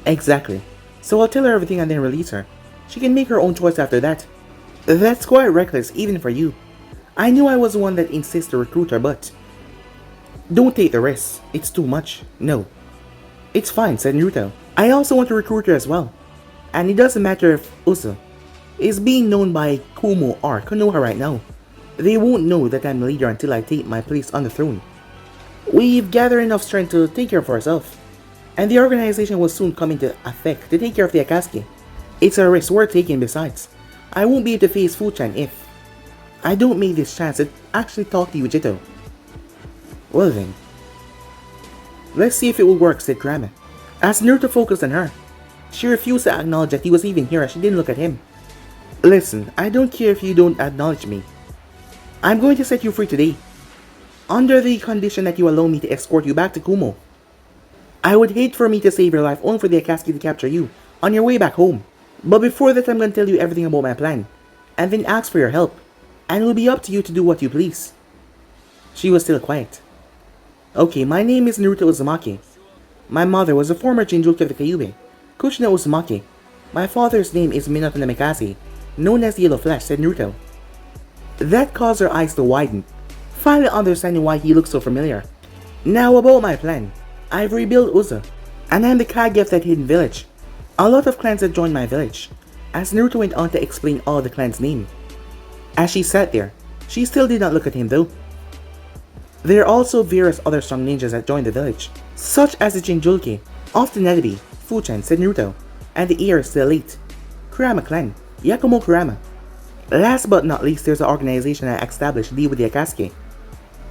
Exactly. So I'll tell her everything and then release her. She can make her own choice after that. That's quite reckless even for you. I knew I was the one that insists to recruit her, but don't take the risk. It's too much. No. It's fine, said Naruto. I also want to recruit her as well. And it doesn't matter if Uso is being known by Kumo or Konoha right now. They won't know that I'm the leader until I take my place on the throne. We've gathered enough strength to take care of ourselves, and the organization will soon come into effect to take care of the Akatsuki. It's a risk we're taking besides. I won't be able to face Fuchan if I don't make this chance to actually talk to Yugito. Well then, let's see if it will work, said Kurama. As Naruto focused on her, she refused to acknowledge that he was even here as she didn't look at him. Listen, I don't care if you don't acknowledge me. I'm going to set you free today, under the condition that you allow me to escort you back to Kumo. I would hate for me to save your life only for the Akatsuki to capture you on your way back home. But before that, I'm going to tell you everything about my plan, and then ask for your help, and it will be up to you to do what you please. She was still quiet. Okay, my name is Naruto Uzumaki. My mother was a former Jinchuriki of the Kyuubi, Kushina Uzumaki. My father's name is Minato Namikaze, known as the Yellow Flash, said Naruto. That caused her eyes to widen, finally understanding why he looked so familiar. Now about my plan. I've rebuilt Uzo, and I'm the Kage of that hidden village. A lot of clans have joined my village, as Naruto went on to explain all the clans' names. As she sat there, she still did not look at him though. There are also various other strong ninjas that joined the village, such as the Jinchuriki, of the Netabi, Fuchan, said Naruto, and the heirs to the late Kurama clan, Yakumo Kurama. Last but not least, there's an organization I established to deal with the Akatsuki.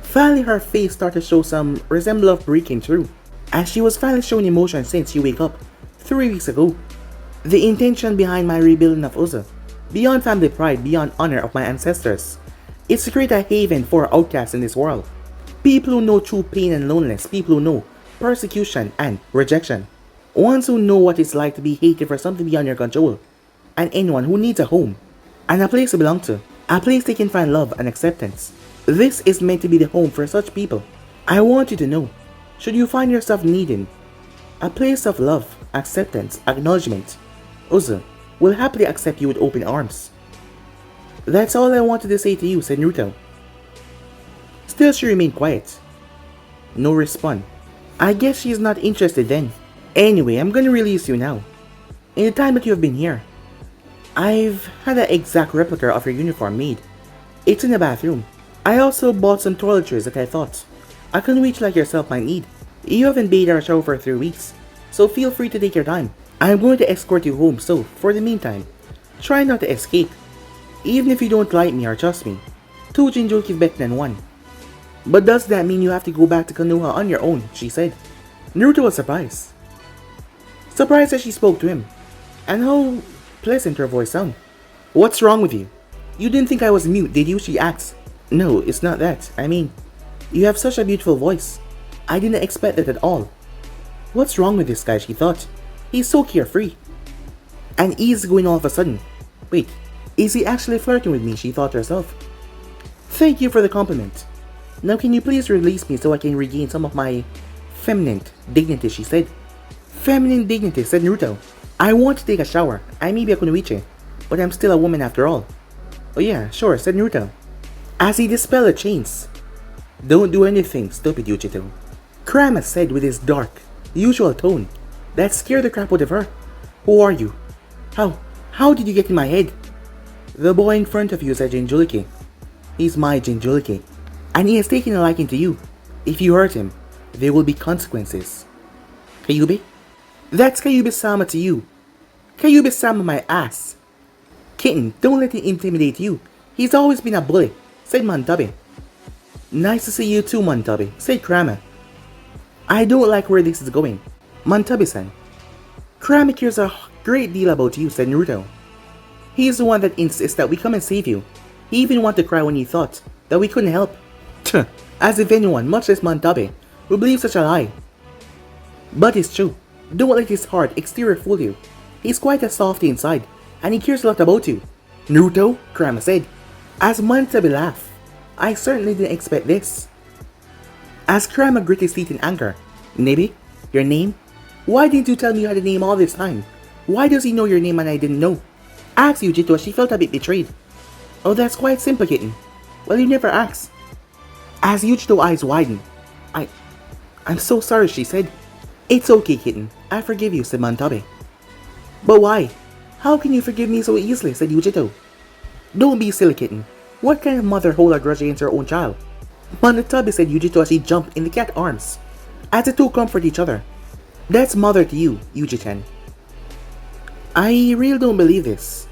Finally, her face started to show some resemblance of breaking through, as she was finally showing emotion since she wake up 3 weeks ago. The intention behind my rebuilding of Uzo, beyond family pride, beyond honor of my ancestors, is to create a haven for outcasts in this world. People who know true pain and loneliness, people who know persecution and rejection. Ones who know what it's like to be hated for something beyond your control, and anyone who needs a home and a place to belong to, a place they can find love and acceptance. This is meant to be the home for such people. I want you to know, should you find yourself needing a place of love, acceptance, acknowledgement, Uzo will happily accept you with open arms. That's all I wanted to say to you, said Naruto. Still she remained quiet. No response. I guess she's not interested then. Anyway, I'm gonna release you now. In the time that you have been here, I've had an exact replica of your uniform made. It's in the bathroom. I also bought some toiletries that I thought a conwitch like yourself might need. You haven't bathed or showered for 3 weeks, so feel free to take your time. I'm going to escort you home, so for the meantime, try not to escape. Even if you don't like me or trust me, 2 Jinchuriki is better than 1. But does that mean you have to go back to Konoha on your own? She said. Naruto was surprised. Surprised that she spoke to him, and how pleasant her voice sounded. What's wrong with you? You didn't think I was mute, did you? She asked. No, it's not that. I mean, you have such a beautiful voice. I didn't expect that at all. What's wrong with this guy? She thought. He's so carefree and easygoing all of a sudden. Wait, is he actually flirting with me? She thought to herself. Thank you for the compliment. Now can you please release me so I can regain some of my feminine dignity? She said. Feminine dignity, said Naruto. I want to take a shower. I may be a kunoichi, but I'm still a woman after all. Oh yeah, sure, said Naruto. As he dispelled the chains. Don't do anything, stupid Yugito. Kurama said with his dark, usual tone that scared the crap out of her. Who are you? How did you get in my head? The boy in front of you is a Jinchuriki. He's my Jinchuriki, and he has taken a liking to you. If you hurt him, there will be consequences. Kyuubi? That's Kyuubi-sama to you. Kyuubi-sama my ass. Kitten, don't let him intimidate you. He's always been a bully, said Mantabe. Nice to see you too, Mantabe, said Kurama. I don't like where this is going. Mantabe-san. Kurama cares a great deal about you, said Naruto. He's the one that insists that we come and save you. He even wanted to cry when he thought that we couldn't help. As if anyone, much less Mantabe, would believe such a lie. But it's true. Don't let his hard exterior fool you. He's quite a softy inside, and he cares a lot about you. Naruto, Kurama said, as Mantabe laughed. I certainly didn't expect this. As Kurama grit his teeth in anger. Nebi, your name? Why didn't you tell me you had a name all this time? Why does he know your name and I didn't know? Asked Yugito as she felt a bit betrayed. Oh, that's quite simple, kitten. Well, you never asked. As Yugito's eyes widened. I'm so sorry, she said. It's okay, kitten. I forgive you, said Mantabe. But why? How can you forgive me so easily, said Yugito. Don't be silly, kitten. What kind of mother hold a grudge against her own child? Mantabe, said Yugito as he jumped in the cat's arms, as the two comfort each other. That's mother to you, Yuji-chan. I really don't believe this.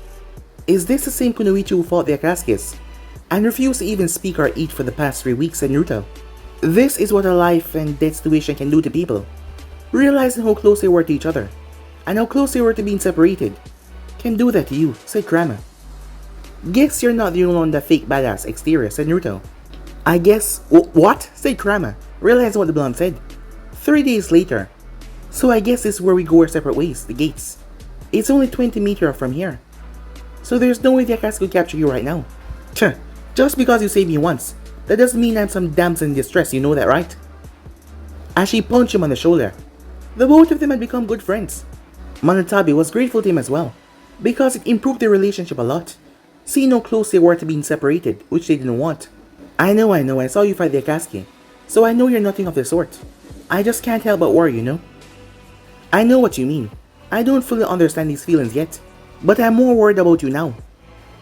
Is this the same kunoichi who fought the Akatsuki and refused to even speak or eat for the past 3 weeks, said Naruto? This is what a life and death situation can do to people. Realizing how close they were to each other, and how close they were to being separated, can do that to you, said Kurama. Guess you're not the only one that fake badass exterior, said Naruto. I guess... What? Said Kurama, realizing what the blonde said. 3 days later. So I guess this is where we go our separate ways, the gates. It's only 20 meters from here. So there's no way the Akatsuki could capture you right now. Just because you saved me once, that doesn't mean I'm some damsel in distress, you know that, right? As she punched him on the shoulder. The both of them had become good friends. Manatabe was grateful to him as well, because it improved their relationship a lot. Seeing how close they were to being separated, which they didn't want. I know, I saw you fight the Akatsuki, so I know you're nothing of the sort. I just can't help but worry, you know? I know what you mean. I don't fully understand these feelings yet, but I'm more worried about you now.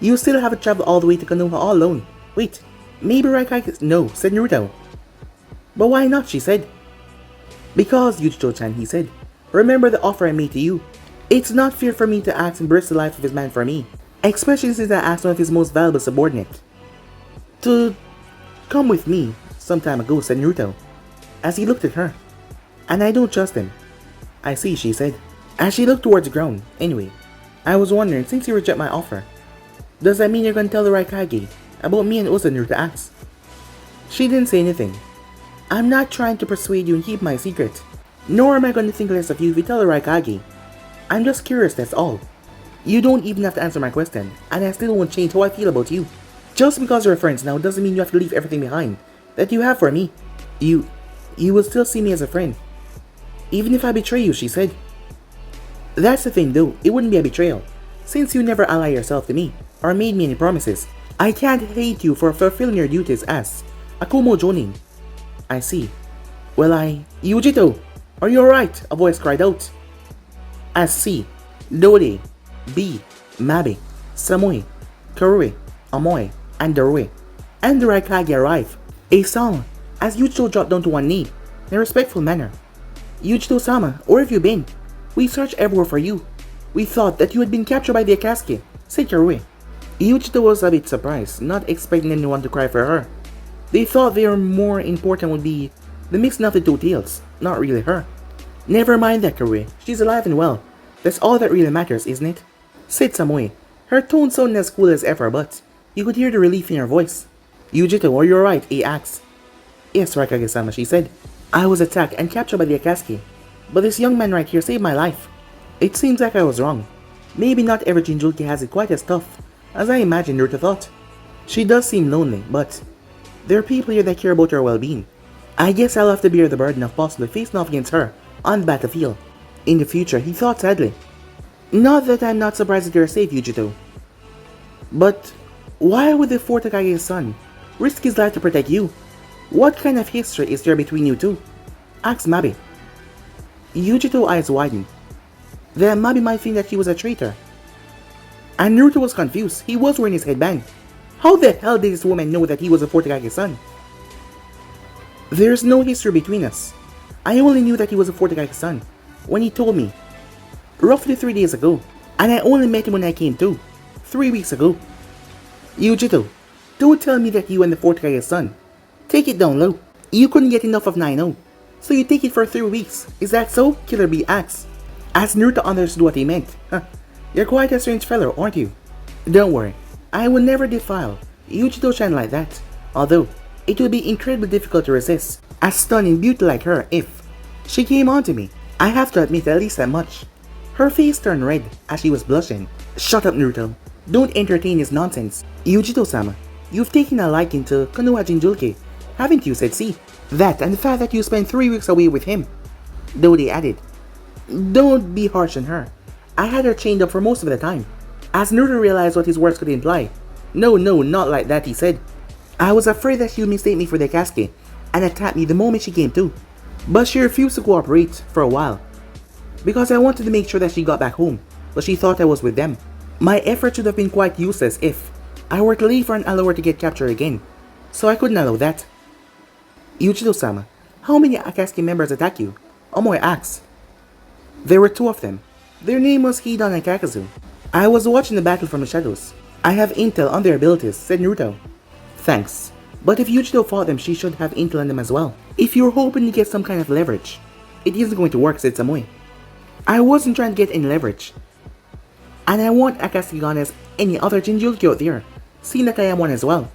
You still haven't traveled all the way to Konoha all alone. Wait, maybe Raikage... No, said Naruto. But why not, she said. Because, Yugito-chan, he said, remember the offer I made to you. It's not fair for me to ask and risk the life of his man for me, especially since I asked one of his most valuable subordinates to come with me some time ago, said Naruto, as he looked at her. And I don't trust him. I see, she said, as she looked towards the ground. Anyway, I was wondering, since you reject my offer, does that mean you're gonna tell the Raikage about me and Usa, Naruto asked. She didn't say anything. I'm not trying to persuade you and keep my secret, nor am I going to think less of you if you tell the Raikage. I'm just curious, that's all. You don't even have to answer my question, and I still won't change how I feel about you. Just because we're friends now doesn't mean you have to leave everything behind that you have for me. You will still see me as a friend, even if I betray you, she said. That's the thing though, it wouldn't be a betrayal, since you never ally yourself to me, or made me any promises. I can't hate you for fulfilling your duties as a Kumo Jonin. I see. Well, Yugito, are you alright? A voice cried out. As C, Dode, B, Mabe, Samui, Karui, Amoy, and Darui, and the Raikage arrived. A song, as Yugito dropped down to one knee, in a respectful manner. Yugito-sama, where have you been? We searched everywhere for you. We thought that you had been captured by the Akatsuki, said Karui. Yugito was a bit surprised, not expecting anyone to cry for her. They thought their more important would be the mixing of the two tales, not really her. Never mind that, Karui. She's alive and well. That's all that really matters, isn't it? Said Samui. Her tone sounded as cool as ever, but you could hear the relief in her voice. Yugito, are you alright? He asked. Yes, Raikage-sama, she said. I was attacked and captured by the Akatsuki, but this young man right here saved my life. It seems like I was wrong. Maybe not every Jinchuriki has it quite as tough as I imagined Naruto thought. She does seem lonely, but there are people here that care about her well-being. I guess I'll have to bear the burden of possibly facing off against her on the battlefield. In the future, he thought sadly. Not that I'm not surprised that you're safe, Yugito. But why would the fourth Hokage's son risk his life to protect you? What kind of history is there between you two? Asked Mabe. Yugito's eyes widened. Then Mabe might think that he was a traitor. And Naruto was confused. He was wearing his headband. How the hell did this woman know that he was the fourth Hokage's son? There's no history between us. I only knew that he was the fourth Hokage's son when he told me. Roughly 3 days ago. And I only met him when I came to. 3 weeks ago. Yugito, don't tell me that you and the fourth Hokage's son. Take it down low. You couldn't get enough of 9-0. So you take it for 3 weeks. Is that so? Killer Bee asked. As Naruto understood what he meant. You're quite a strange fellow, aren't you? Don't worry. I will never defile Yugito-chan like that. Although, it would be incredibly difficult to resist a stunning beauty like her if she came onto me. I have to admit at least that much. Her face turned red as she was blushing. Shut up, Naruto. Don't entertain his nonsense. Yugito-sama, you've taken a liking to Konoha Jinjulke, haven't you, said C? That and the fact that you spent 3 weeks away with him. Dodie added. Don't be harsh on her. I had her chained up for most of the time. As Naruto realized what his words could imply. No, not like that, he said. I was afraid that she would mistake me for the Akatsuki and attack me the moment she came to. But she refused to cooperate for a while. Because I wanted to make sure that she got back home, but she thought I was with them. My effort should have been quite useless if I were to leave her and allow her to get captured again. So I couldn't allow that. Yugito-sama, how many Akatsuki members attacked you? Omoe asked. There were 2 of them. Their name was Hidan and Kakazu. I was watching the battle from the shadows. I have intel on their abilities, said Naruto. Thanks. But if Yugito fought them, she should have intel on them as well. If you're hoping to get some kind of leverage, it isn't going to work, said Samui. I wasn't trying to get any leverage. And I want Akatsuki gone as any other Jinjulke out there, seeing that I am one as well.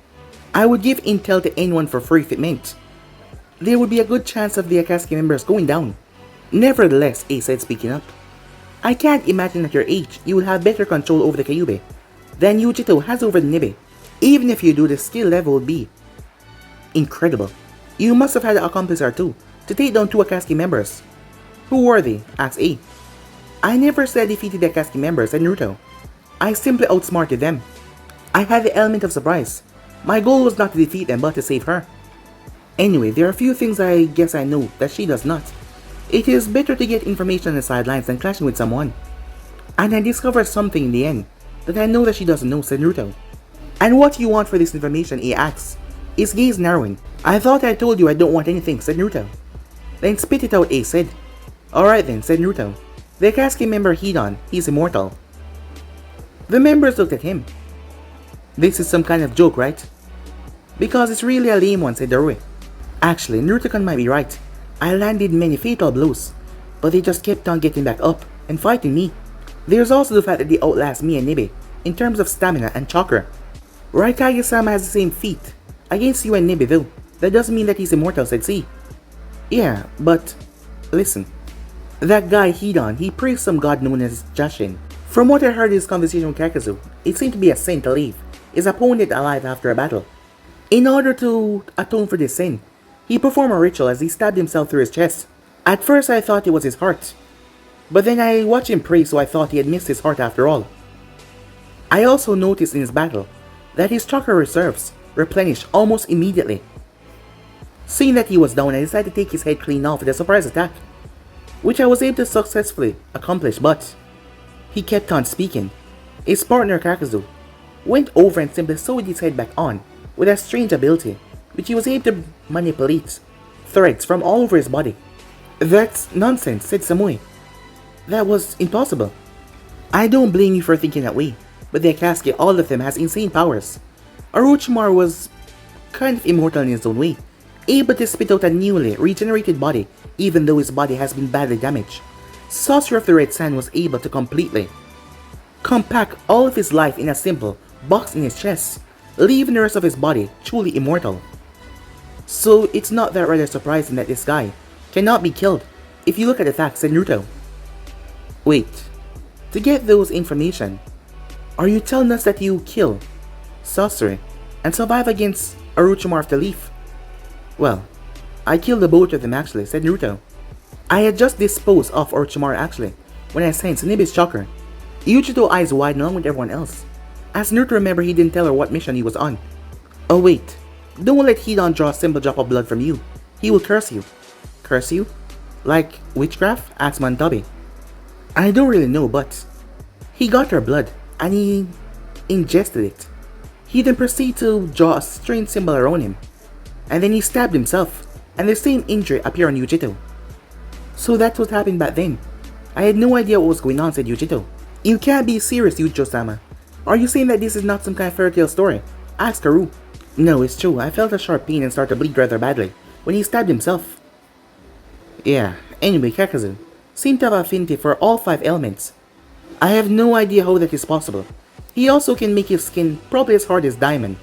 I would give intel to anyone for free if it meant there would be a good chance of the Akatsuki members going down. Nevertheless, A said, speaking up. I can't imagine at your age you will have better control over the Kyuubi than Yugito has over the Nibe. Even if you do, the skill level would be incredible. You must have had an accomplice or two to take down 2 Akatsuki members. Who were they? Asked A. I never said I defeated the Akatsuki members, said Naruto. I simply outsmarted them. I had the element of surprise. My goal was not to defeat them but to save her. Anyway, there are a few things I guess I know that she does not. It is better to get information on the sidelines than clashing with someone. And I discovered something in the end that I know that she doesn't know, said Naruto. And what you want for this information, A asked. His gaze narrowing. I thought I told you I don't want anything, said Naruto. Then spit it out, A said. Alright then, said Naruto. The Akatsuki member Hidan, he's immortal. The members looked at him. This is some kind of joke, right? Because it's really a lame one, said Darui. Actually, Naruto-kun might be right. I landed many fatal blows, but they just kept on getting back up and fighting me. There's also the fact that they outlast me and Nibe in terms of stamina and chakra. Raikage-sama has the same feat against you and Nibe though. That doesn't mean that he's immortal, said C. Yeah, but listen. That guy Hidan, he praised some god known as Jashin. From what I heard in his conversation with Kakazu, it seemed to be a sin to leave his opponent alive after a battle. In order to atone for this sin, he performed a ritual as he stabbed himself through his chest. At first I thought it was his heart, but then I watched him pray, so I thought he had missed his heart after all. I also noticed in his battle that his chakra reserves replenished almost immediately. Seeing that he was down, I decided to take his head clean off with a surprise attack, which I was able to successfully accomplish, but he kept on speaking. His partner Kakazu went over and simply sewed his head back on with a strange ability, which he was able to manipulate threads from all over his body. That's nonsense, said Samui. That was impossible. I don't blame you for thinking that way, but the Akatsuki, all of them, has insane powers. Orochimaru was kind of immortal in his own way, able to spit out a newly regenerated body even though his body has been badly damaged. Sorcerer of the Red Sand was able to completely compact all of his life in a simple box in his chest, leaving the rest of his body truly immortal. So it's not that rather surprising that this guy cannot be killed if you look at the facts, said Naruto. Wait, to get those information, are you telling us that you kill Sasuke and survive against Orochimaru of the Leaf? Well, I killed the both of them actually, said Naruto. I had just disposed of Orochimaru actually when I sensed Nibi's chakra. Yugito eyes widen along with everyone else. As Naruto remembered he didn't tell her what mission he was on. Oh wait, don't let Hidan draw a simple drop of blood from you. He will curse you. Curse you? Like witchcraft? Asked Mantabi. I don't really know, but he got her blood and he ingested it. He then proceeded to draw a strange symbol around him. And then he stabbed himself, and the same injury appeared on Yugito. So that's what happened back then. I had no idea what was going on, said Yugito. You can't be serious, Yugito-sama. Are you saying that this is not some kind of fairy tale story? Asked Haru. No, it's true. I felt a sharp pain and started to bleed rather badly when he stabbed himself. Yeah, anyway, Kakazun seemed to have affinity for all 5 elements. I have no idea how that is possible. He also can make his skin probably as hard as diamond.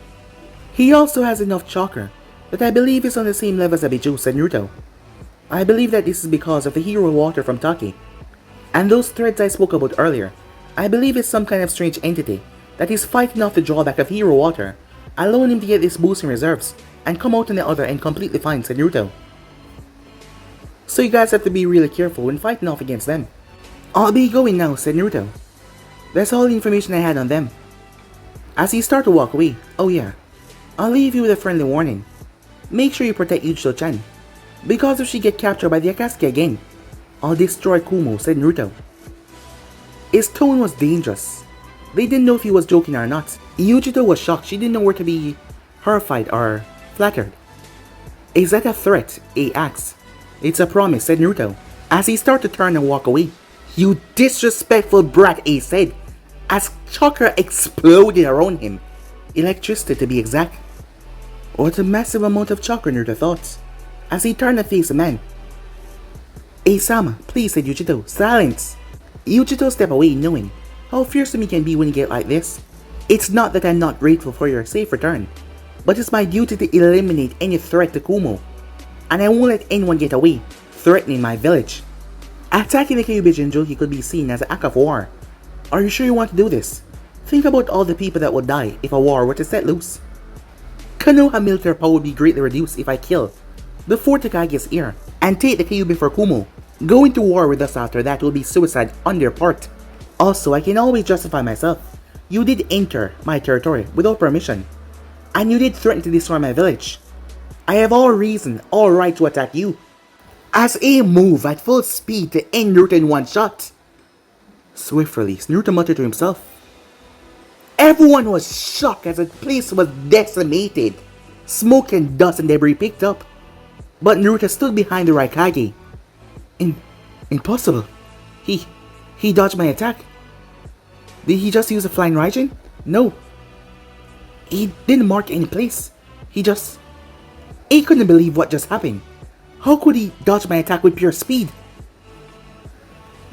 He also has enough chakra that I believe is on the same level as Abijo, said Naruto. I believe that this is because of the hero water from Taki. And those threads I spoke about earlier, I believe it's some kind of strange entity that is fighting off the drawback of hero water, allowing him to get this boost in reserves and come out on the other end completely fine, said Naruto. So you guys have to be really careful when fighting off against them. I'll be going now, said Naruto. That's all the information I had on them. As he started to walk away, oh yeah, I'll leave you with a friendly warning. Make sure you protect Yugito-chan, because if she gets captured by the Akatsuki again, I'll destroy Kumo, said Naruto. His tone was dangerous. They didn't know if he was joking or not. Yugito was shocked. She didn't know where to be horrified or flattered. Is that a threat? A asked. It's a promise, said Naruto, as he started to turn and walk away. You disrespectful brat, A said, as chakra exploded around him. Electricity to be exact. What a massive amount of chakra, Naruto thought, as he turned to face the man. A-sama, please, said Yugito. Silence! Yugito stepped away, knowing how fearsome he can be when you get like this. It's not that I'm not grateful for your safe return, but it's my duty to eliminate any threat to Kumo, and I won't let anyone get away, threatening my village. Attacking the Kyuubi Jinjuki could be seen as an act of war. Are you sure you want to do this? Think about all the people that would die if a war were to set loose. Konoha military power would be greatly reduced if I kill the 4th Hokage's heir and take the Kyuubi for Kumo. Going to war with us after that will be suicide on their part. Also, I can always justify myself. You did enter my territory without permission, and you did threaten to destroy my village. I have all reason, all right to attack you. As a move at full speed to end Naruto in one shot. Swift release, Naruto muttered to himself. Everyone was shocked as the place was decimated. Smoke and dust and debris picked up. But Naruto stood behind the Raikage. Impossible. He dodged my attack. Did he just use a flying Raijin? No. He didn't mark any place. He couldn't believe what just happened. How could he dodge my attack with pure speed?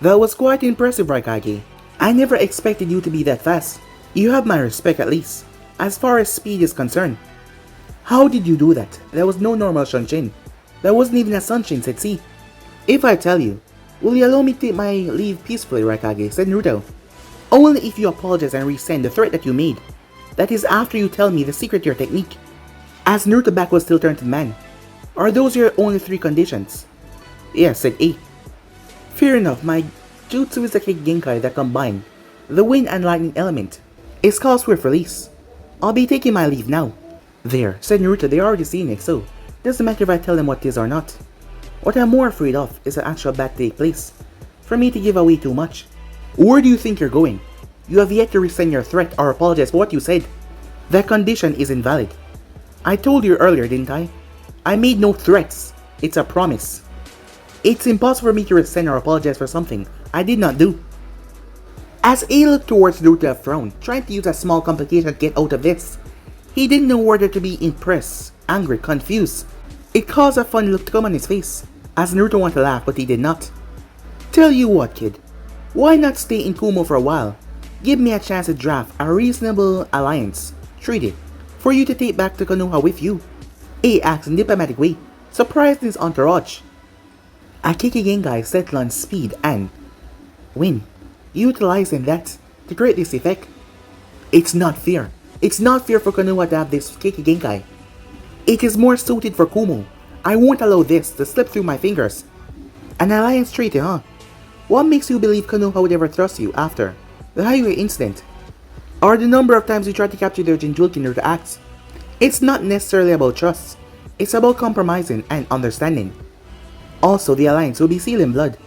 That was quite impressive, Raikage. I never expected you to be that fast. You have my respect at least, as far as speed is concerned. How did you do that? There was no normal Shunshin. There wasn't even a Sunshin, said C. If I tell you, will you allow me to take my leave peacefully, Raikage, said Naruto. Only if you apologize and rescind the threat that you made. That is after you tell me the secret to your technique. As Naruto's back was still turned to the man. Are those your only 3 conditions? Yes, said A. Fair enough, my jutsu is a Genkai that combine the wind and lightning element. It's called Swift Release. I'll be taking my leave now. There, said Naruto, they already seen it, so doesn't matter if I tell them what it is or not. What I'm more afraid of is an actual battle take place, for me to give away too much. Where do you think you're going? You have yet to rescind your threat or apologize for what you said. That condition is invalid. I told you earlier, didn't I? I made no threats. It's a promise. It's impossible for me to rescind or apologize for something I did not do. As A looked towards Naruto frowned, trying to use a small complication to get out of this. He didn't know whether to be impressed, angry, confused. It caused a funny look to come on his face, as Naruto wanted to laugh but he did not. Tell you what, kid. Why not stay in Kumo for a while? Give me a chance to draft a reasonable alliance, treaty, for you to take back to Konoha with you. A acts in diplomatic way, surprised his entourage. A Genkai settled on speed and win, utilizing that to create this effect. It's not fair. It's not fair for Konoha to have this Genkai. It is more suited for Kumo. I won't allow this to slip through my fingers. An alliance treaty, huh? What makes you believe Konoha would ever trust you after the highway incident, or the number of times we tried to capture their Jinjulkin in order to act. It's not necessarily about trust, it's about compromising and understanding. Also, the alliance will be sealed in blood,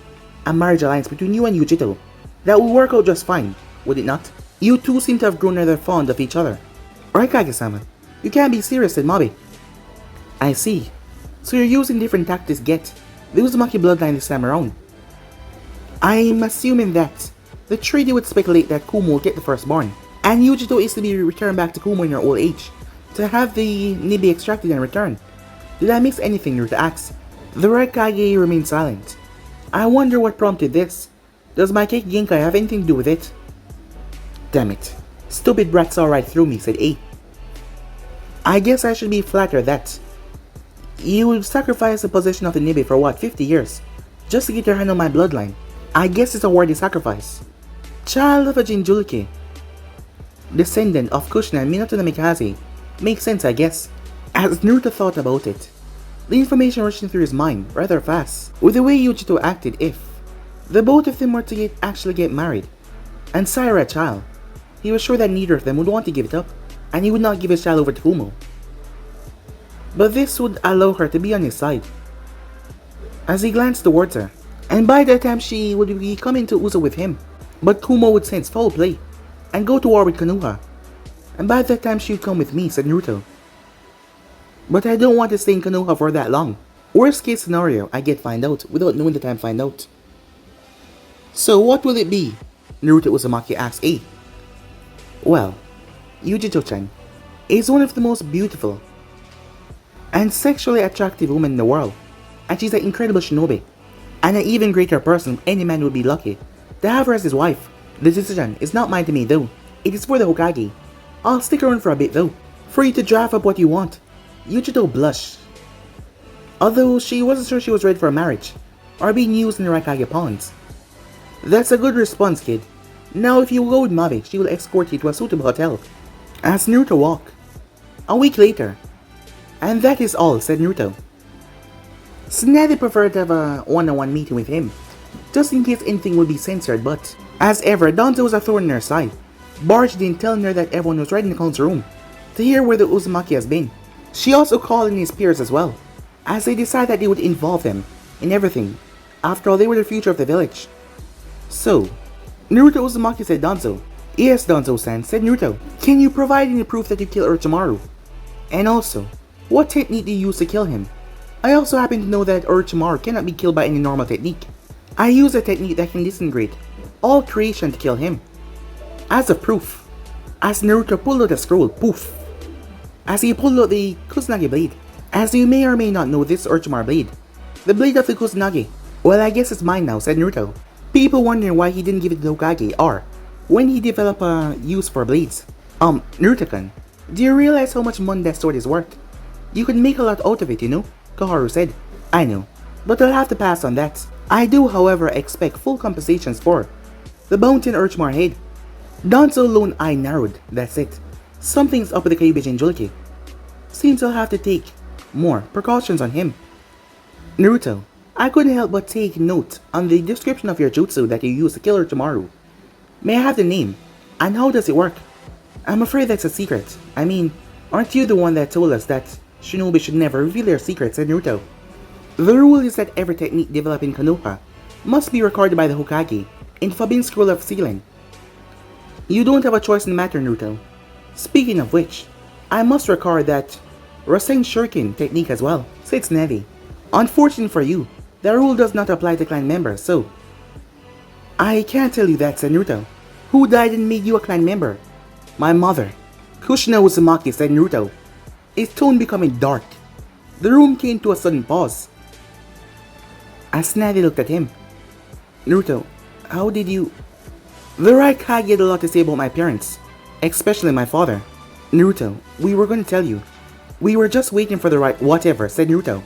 a marriage alliance between you and Yugito. That will work out just fine, would it not? You two seem to have grown rather fond of each other. Raikage-sama, you can't be serious, said Mabe. I see. So you're using different tactics to get the Uzumaki bloodline this time around. I'm assuming that the treaty would speculate that Kumo will get the firstborn, and Yugito is to be returned back to Kumo in her old age, to have the Nibi extracted and returned. Did I miss anything here to ask? The Raikage remained silent. I wonder what prompted this. Does my cake Genkai have anything to do with it? Damn it. Stupid brat saw right through me, said A. I guess I should be flattered that you would sacrifice the possession of the Nibi for what, 50 years? Just to get your hand on my bloodline. I guess it's a worthy sacrifice. Child of a Jinjuliki, descendant of Kushina and Minato Namikaze. Makes sense, I guess. As Naruto thought about it, the information rushing through his mind rather fast, with the way Yugito acted if the both of them were to actually get married, and sire a child. He was sure that neither of them would want to give it up, and he would not give his child over to Kumo. But this would allow her to be on his side. As he glanced towards her, and by that time she would be coming to Uzo with him, but Kumo would sense foul play, and go to war with Konoha. And by that time she would come with me, said Naruto. But I don't want to stay in Konoha for that long. Worst case scenario, I get find out without knowing that I'm find out. So what will it be? Naruto Uzumaki asked A. Well, Yugito-chan is one of the most beautiful and sexually attractive women in the world, and she's an incredible shinobi, and an even greater person any man would be lucky to have her as his wife. The decision is not mine to make though, it is for the Hokage. I'll stick around for a bit though, for you to draft up what you want. Yugito blushed, although she wasn't sure she was ready for marriage, or being used in the Raikage pawns. That's a good response, kid. Now if you go with Mabe, she will escort you to a suitable hotel. Asked Naruto walk. A week later. And that is all, said Naruto. Tsunade preferred to have a one-on-one meeting with him, just in case anything would be censored, but as ever, Danzo was a thorn in her side, barged in telling her that everyone was right in the council room to hear where the Uzumaki has been. She also called in his peers as well, as they decided that they would involve them in everything. After all, they were the future of the village. So, Naruto Uzumaki said Danzo. Yes, Danzo-san, said Naruto. Can you provide any proof that you killed Orochimaru? And also, what technique do you use to kill him? I also happen to know that Orochimaru cannot be killed by any normal technique. I use a technique that can disintegrate all creation to kill him. As a proof, as Naruto pulled out a scroll, poof, as he pulled out the Kusanagi blade. As you may or may not know, this Orochimaru blade, the blade of the Kusanagi. Well, I guess it's mine now, said Naruto. People wondering why he didn't give it to the Hokage, or when he developed a use for blades. Naruto-kun, do you realize how much money that sword is worth? You could make a lot out of it, you know, Koharu said. I know, but I'll have to pass on that. I do, however, expect full compensations for the bounty on Orochimaru's head. Danzo's lone eye narrowed, that's it. Something's up with the Kyuubi Jinchuriki. Seems I'll have to take more precautions on him. Naruto, I couldn't help but take note on the description of your jutsu that you used to kill Orochimaru. May I have the name? And how does it work? I'm afraid that's a secret. I mean, aren't you the one that told us that shinobi should never reveal their secrets, said Naruto. The rule is that every technique developed in Konoha must be recorded by the Hokage in the Forbidden Scroll of Sealing. You don't have a choice in the matter, Naruto. Speaking of which, I must record that Rasen Shuriken technique as well, said Tsunade. Unfortunate for you, the rule does not apply to clan members, so I can't tell you that, said Naruto. Who died and made you a clan member? My mother. Kushina Uzumaki, said Naruto, his tone becoming dark. The room came to a sudden pause. As Tsunade looked at him. Naruto, how did you... The Raikage had a lot to say about my parents, especially my father. Naruto, we were going to tell you. We were just waiting for the right whatever, said Naruto.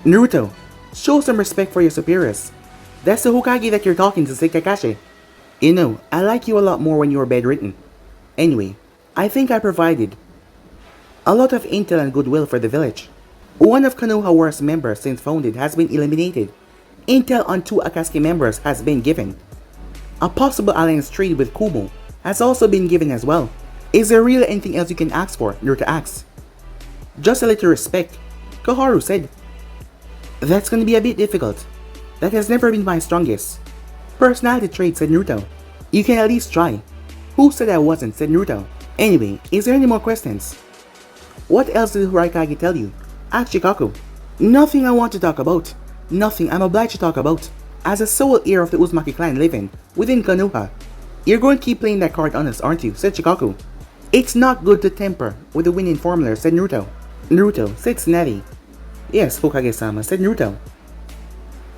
Naruto, show some respect for your superiors. That's the Hokage that you're talking to, said Kakashi. You know, I like you a lot more when you were bedridden. Anyway, I think I provided a lot of intel and goodwill for the village. One of Konoha's worst members since founded has been eliminated. Intel on 2 Akatsuki members has been given. A possible alliance trade with Kumo has also been given as well. Is there really anything else you can ask for? Naruto asks. Just a little respect, Koharu said. That's gonna be a bit difficult. That has never been my strongest. Personality trait, said Naruto. You can at least try. Who said I wasn't, said Naruto. Anyway, is there any more questions? What else did Raikage tell you? Asked Shikaku. Nothing I want to talk about. Nothing I'm obliged to talk about. As a sole heir of the Uzumaki clan living within Konoha, you're going to keep playing that card honest, aren't you? Said Shikaku. It's not good to temper with the winning formula, said Naruto. Naruto, said Tsunade. Yes, Hokage-sama, said Naruto.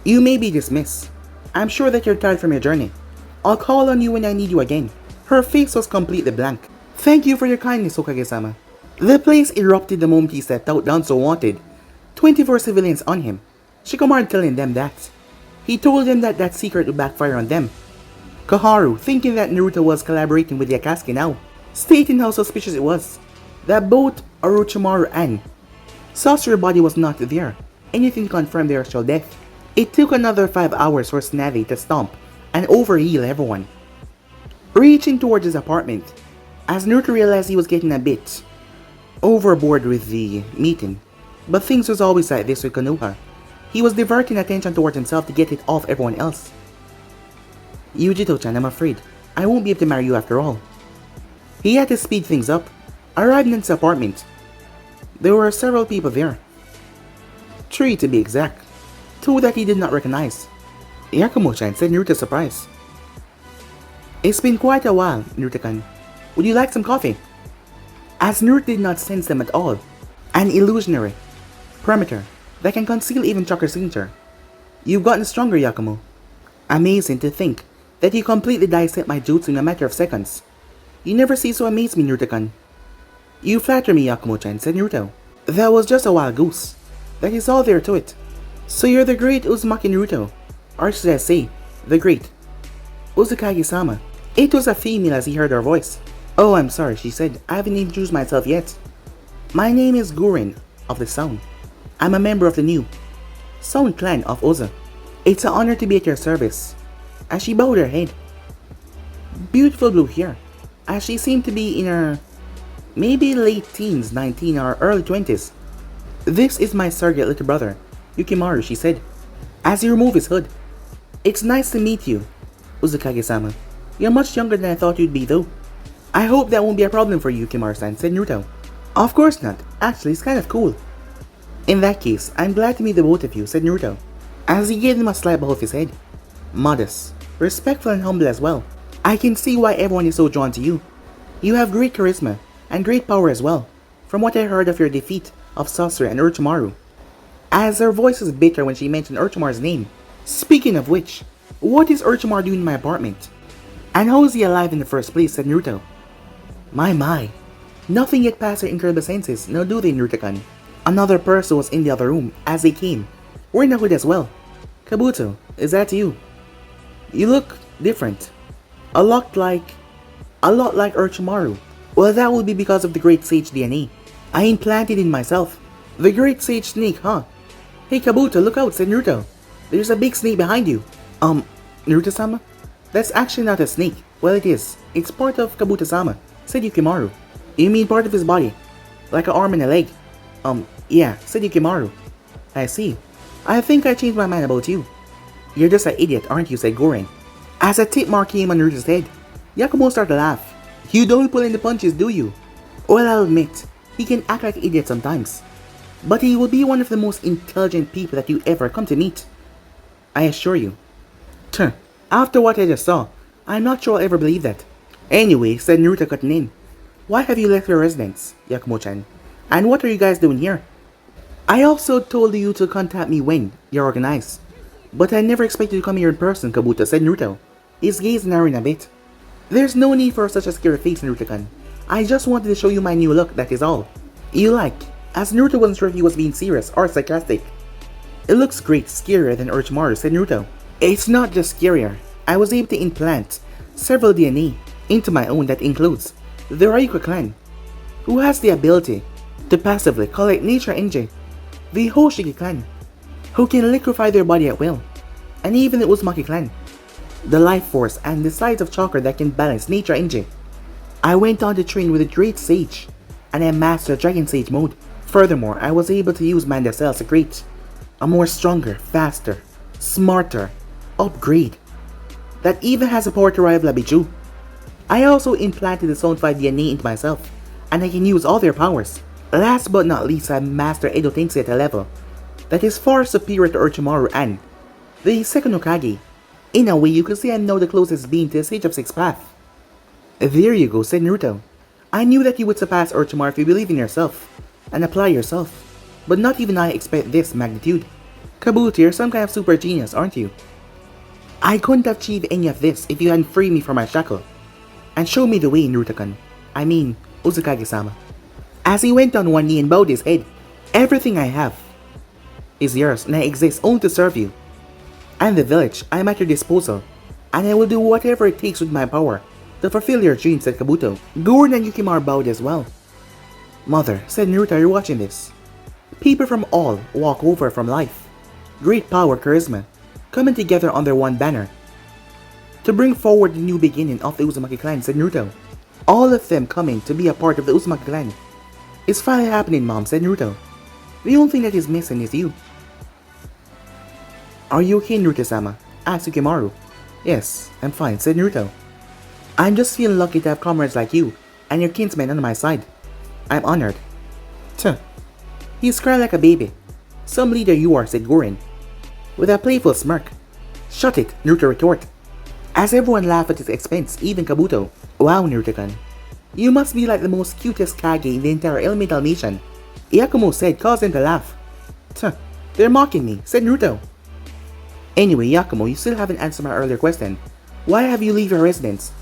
You may be dismissed. I'm sure that you're tired from your journey. I'll call on you when I need you again. Her face was completely blank. Thank you for your kindness, Hokage-sama. The place erupted the moment he stepped out down so wanted. 24 civilians on him. Shikamaru telling them that. He told them that that secret would backfire on them. Koharu, thinking that Naruto was collaborating with the Akatsuki now, stating how suspicious it was that both Orochimaru and Sasuke's body was not there. Anything confirmed their actual death. It took another 5 hours for Tsunade to stomp and overheal everyone. Reaching towards his apartment, as Naruto realized he was getting a bit overboard with the meeting. But things was always like this with Konoha. He was diverting attention towards himself to get it off everyone else. Yugito-chan, I'm afraid I won't be able to marry you after all. He had to speed things up. Arrived in his apartment. There were several people there. 3 to be exact. 2 that he did not recognize. Yakumo-chan, said Naruto, surprised. It's been quite a while, Naruto-kan. Would you like some coffee? As Naruto did not sense them at all. An illusionary perimeter that can conceal even chakra signature. You've gotten stronger, Yakumo. Amazing to think that you completely dissect my jutsu in a matter of seconds. You never cease to amaze me, Naruto-kan. You flatter me, Yakumo-chan, said Naruto. That was just a wild goose. That is all there to it. So you're the great Uzumaki Naruto. Or should I say, the great Uzukage-sama. It was a female as he heard her voice. Oh, I'm sorry, she said. I haven't introduced myself yet. My name is Guren of the Sound. I'm a member of the new Sound clan of Oza. It's an honor to be at your service. As she bowed her head. Beautiful blue hair, as she seemed to be in her maybe late teens, 19 or early 20s. This is my surrogate little brother, Yukimaru, she said, as he removed his hood. It's nice to meet you, Uzukage-sama. You're much younger than I thought you'd be though. I hope that won't be a problem for you, Yukimaru-san, said Naruto. Of course not. Actually, it's kind of cool. In that case, I'm glad to meet the both of you, said Naruto, as he gave him a slight bow of his head. Modest, respectful and humble as well. I can see why everyone is so drawn to you. You have great charisma and great power as well, from what I heard of your defeat of Sasuke and Orochimaru. As her voice was bitter when she mentioned Orochimaru's name. Speaking of which, what is Orochimaru doing in my apartment? And how is he alive in the first place, said Naruto. My. Nothing yet passed her incredible senses, now do they, Naruto-kan? Another person was in the other room as they came, wearing a hood as well. Kabuto, is that you? You look different. A lot like Orochimaru. Well, that would be because of the Great Sage DNA I implanted in myself. The Great Sage snake, huh? Hey Kabuto, look out, said Naruto. There's a big snake behind you. Naruto-sama? That's actually not a snake. Well, it is. It's part of Kabuto-sama, said Yukimaru. You mean part of his body? Like an arm and a leg? Yeah, said Yukimaru. I see. I think I changed my mind about you. You're just an idiot, aren't you, said Guren. As a tip mark came on Naruto's head, Yakumo started to laugh. You don't pull in the punches, do you? Well, I'll admit, he can act like an idiot sometimes. But he will be one of the most intelligent people that you ever come to meet. I assure you. After what I just saw, I'm not sure I'll ever believe that. Anyway, said Naruto cutting in. Why have you left your residence, Yakumo-chan? And what are you guys doing here? I also told you to contact me when you're organized. But I never expected you to come here in person, Kabuto, said Naruto, his gaze narrowing a bit. There's no need for such a scary face, Naruto-kan. I just wanted to show you my new look, that is all. You like, as Naruto wasn't sure if he was being serious or sarcastic. It looks great, scarier than Orochimaru, said Naruto. It's not just scarier. I was able to implant several DNA into my own that includes the Raikage clan, who has the ability to passively collect nature energy, the Hokage clan, who can liquefy their body at will, and even the Uzumaki clan, the life force, and the size of chakra that can balance nature energy. I went on to train with a great sage, and I mastered Dragon Sage mode. Furthermore, I was able to use Manda cells to create a more stronger, faster, smarter upgrade that even has a power to rival Abiju. I also implanted the Zone 5 DNA into myself, and I can use all their powers. Last but not least, I mastered Edo Tensei at a level that is far superior to Orochimaru and the second Hokage. In a way, you could say I'm now the closest being to the Sage of Six Path. There you go, said Naruto. I knew that you would surpass Orochimaru if you believe in yourself and apply yourself, but not even I expect this magnitude. Kabuto, you're some kind of super genius, aren't you? I couldn't have achieved any of this if you hadn't freed me from my shackle and showed me the way, Naruto-kun. I mean, Uzukage-sama. As he went on one knee and bowed his head, everything I have is yours, and I exist only to serve you. And the village, I am at your disposal, and I will do whatever it takes with my power to fulfill your dreams, said Kabuto. Goron and Yukimaru bowed as well. Mother, said Naruto, you're watching this. People from all walk over from life. Great power, charisma, coming together under one banner to bring forward the new beginning of the Uzumaki clan, said Naruto. All of them coming to be a part of the Uzumaki clan. It's finally happening, Mom, said Naruto. The only thing that is missing is you. Are you okay, Naruto-sama? Asked Yukimaru. Yes, I'm fine, said Naruto. I'm just feeling lucky to have comrades like you and your kinsmen on my side. I'm honored. Tuh. He's crying like a baby. Some leader you are, said Gorin, with a playful smirk. Shut it, Naruto retorted, as everyone laughed at his expense, even Kabuto. Wow, Naruto-kun. You must be like the most cutest Kage in the entire elemental nation, Yakumo said, causing them to laugh. Tuh, they're mocking me, said Naruto. Anyway, Yakumo, you still haven't answered my earlier question. Why have you leave your residence?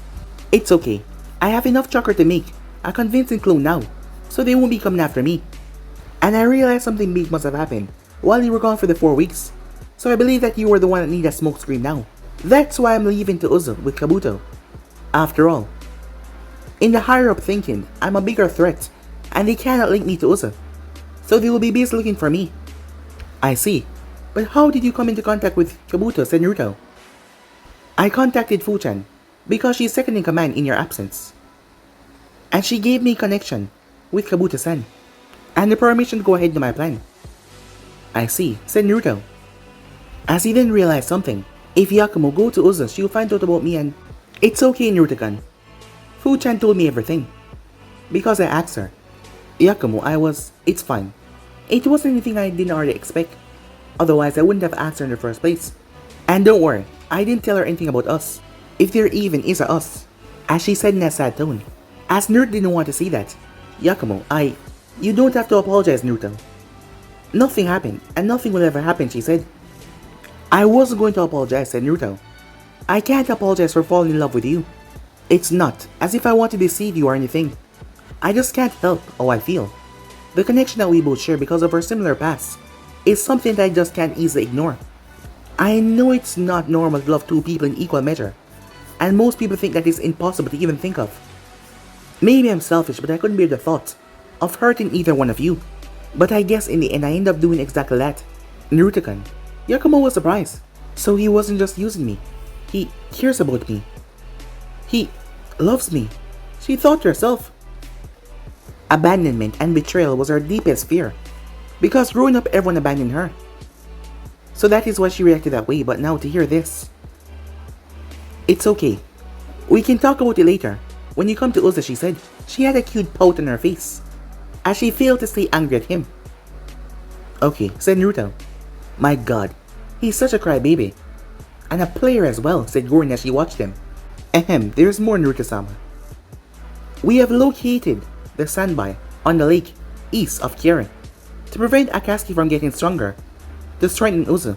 It's okay. I have enough chakra to make a convincing clone now, so they won't be coming after me. And I realized something big must have happened while you were gone for the 4 weeks, so I believe that you were the one that needs a smokescreen now. That's why I'm leaving to Uzu with Kabuto. After all, in the higher up thinking, I'm a bigger threat, and they cannot link me to Uzu, so they will be busy looking for me. I see. But how did you come into contact with Kabuto, said Naruto? I contacted Fuchan, because she's second in command in your absence. And she gave me connection with Kabuto-san, and the permission to go ahead to my plan. I see, said Naruto. As he then realized something. If Yakumo go to Uzu, she'll find out about me and... It's okay, Naruto-kun. Fuchan told me everything. Because I asked her. Yakumo, It's fine. It wasn't anything I didn't already expect. Otherwise, I wouldn't have asked her in the first place. And don't worry, I didn't tell her anything about us. If there even is a us. As she said in a sad tone. As Naruto didn't want to see that. Yakumo, You don't have to apologize, Naruto. Nothing happened, and nothing will ever happen, she said. I wasn't going to apologize, said Naruto. I can't apologize for falling in love with you. It's not as if I want to deceive you or anything. I just can't help how I feel. The connection that we both share because of our similar pasts is something that I just can't easily ignore. I know it's not normal to love two people in equal measure, and most people think that it's impossible to even think of. Maybe I'm selfish, but I couldn't bear the thought of hurting either one of you. But I guess in the end I end up doing exactly that. Naruto-kun, Yakumo was surprised. So he wasn't just using me. He cares about me. He loves me. She thought to herself. Abandonment and betrayal was her deepest fear, because growing up everyone abandoned her. So that is why she reacted that way, but now to hear this. It's okay. We can talk about it later. When you come to Uza, she said. She had a cute pout on her face, as she failed to stay angry at him. Okay, said Naruto. My god, he's such a crybaby. And a player as well, said Gorin as she watched him. Ahem, there's more, Naruto-sama. We have located the sandby on the lake east of Kirin to prevent Akatsuki from getting stronger, to strengthen Uzu,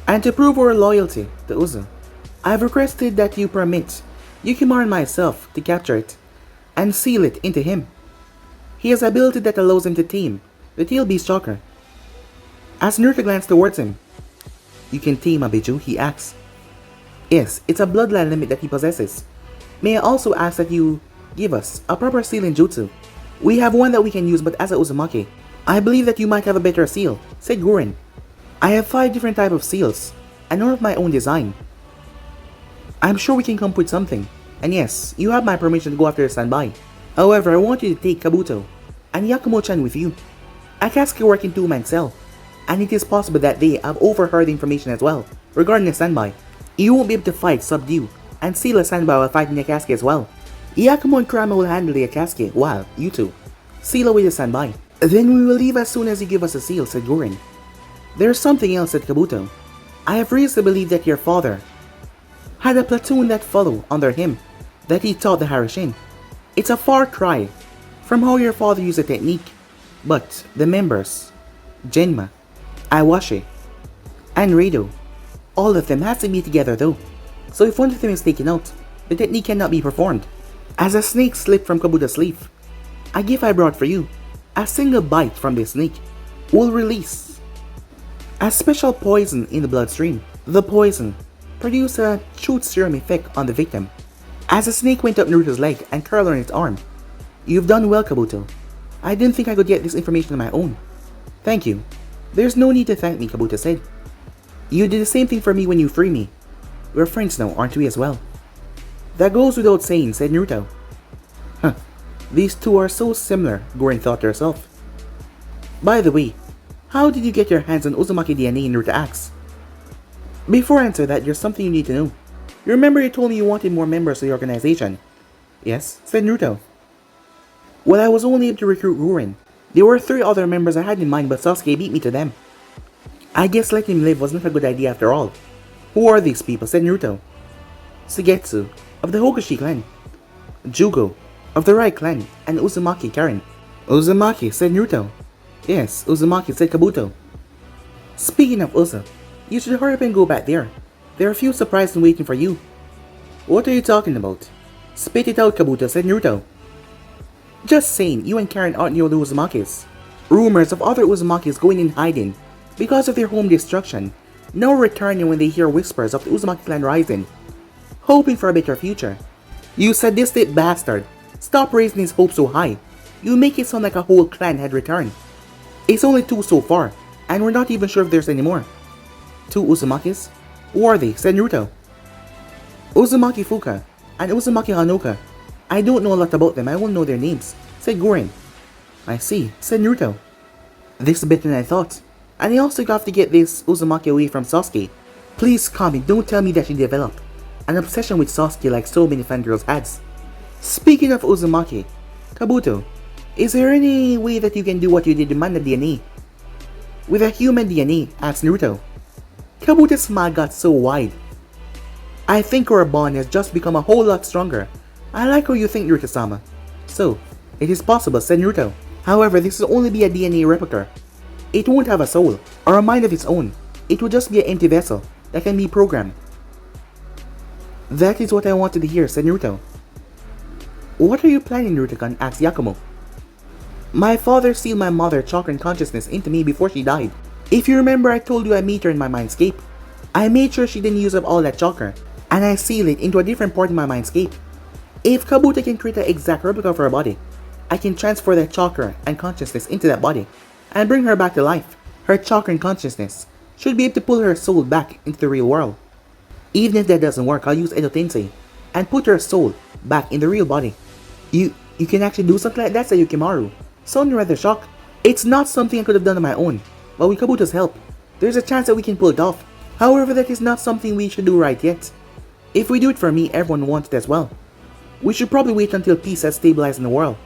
and to prove our loyalty to Uzu. I've requested that you permit Yukimaru and myself to capture it and seal it into him. He has an ability that allows him to tame the tail beast chakra. As Naruto glanced towards him, you can tame a Biju, he asks. Yes, it's a bloodline limit that he possesses. May I also ask that you give us a proper sealing jutsu? We have one that we can use, but as a Uzumaki, I believe that you might have a better seal, said Gorin. I have 5 different types of seals, and none of my own design. I'm sure we can come up with something. And yes, you have my permission to go after the standby. However, I want you to take Kabuto and Yakumo-chan with you. Akatsuki work in two-man cell, and it is possible that they have overheard information as well regarding the standby. You won't be able to fight, subdue, and seal a standby while fighting Akatsuki as well. Yakumo and Kurama will handle the Akatsuki while you two seal away the standby. Then we will leave as soon as you give us a seal, said Guren. There's something else, said Kabuto. I have reason to believe that your father had a platoon that followed under him, that he taught the Harashin. It's a far cry from how your father used the technique, but the members, Genma, Iwashi, and Rado, all of them have to be together though, so if one of them is taken out, the technique cannot be performed. As a snake slipped from Kabuto's sleeve, a gift I brought for you, a single bite from this snake will release a special poison in the bloodstream. The poison produced a truth serum effect on the victim. As the snake went up Naruto's leg and curled on its arm. You've done well, Kabuto. I didn't think I could get this information on my own. Thank you. There's no need to thank me, Kabuto said. You did the same thing for me when you freed me. We're friends now, aren't we as well? That goes without saying, said Naruto. Huh. These two are so similar, Guren thought to herself. By the way, how did you get your hands on Uzumaki DNA, Naruto asked. Before I answer that, there's something you need to know. You remember you told me you wanted more members of the organization? Yes, said Naruto. Well, I was only able to recruit Guren. There were 3 other members I had in mind, but Sasuke beat me to them. I guess letting him live wasn't a good idea after all. Who are these people, said Naruto. Sugetsu, of the Hokage clan. Jugo, of the Rai clan, and Uzumaki Karen. Uzumaki, said Naruto. Yes, Uzumaki, said Kabuto. Speaking of Uza, you should hurry up and go back there. There are a few surprises waiting for you. What are you talking about? Spit it out, Kabuto, said Naruto. Just saying, you and Karen aren't the only Uzumakis. Rumors of other Uzumakis going in hiding because of their home destruction, now returning when they hear whispers of the Uzumaki clan rising, hoping for a better future. You sadistic bastard, stop raising his hopes so high. You make it sound like a whole clan had returned. It's only 2 so far, and we're not even sure if there's any more. 2 Uzumakis? Who are they? Said Naruto. Uzumaki Fuka and Uzumaki Hanoka. I don't know a lot about them, I won't know their names, said Guren. I see, said Naruto. This is better than I thought. And I also got to get this Uzumaki away from Sasuke. Please, Kami, don't tell me that you developed an obsession with Sasuke like so many fangirls had. Speaking of Uzumaki, Kabuto, is there any way that you can do what you did to Manda DNA with a human DNA? Asked Naruto. Kabuto's smile got so wide. I think our bond has just become a whole lot stronger. I like how you think, Naruto-sama. So, it is possible, said Naruto. However, this will only be a DNA replica. It won't have a soul, or a mind of its own. It will just be an empty vessel that can be programmed. That is what I wanted to hear, said Naruto. What are you planning, Naruto-kun? Asked Yakumo. My father sealed my mother chakra consciousness into me before she died. If you remember, I told you I met her in my mindscape. I made sure she didn't use up all that chakra, and I sealed it into a different part in my mindscape. If Kabuto can create an exact replica of her body, I can transfer that chakra and consciousness into that body, and bring her back to life. Her chakra and consciousness should be able to pull her soul back into the real world. Even if that doesn't work, I'll use Edo Tensei and put her soul back in the real body. You can actually do something like that, said Yukimaru, sounding rather shocked. It's not something I could have done on my own, but with Kabuto's help, there's a chance that we can pull it off. However, that is not something we should do right yet. If we do it for me, everyone wants it as well. We should probably wait until peace has stabilized in the world.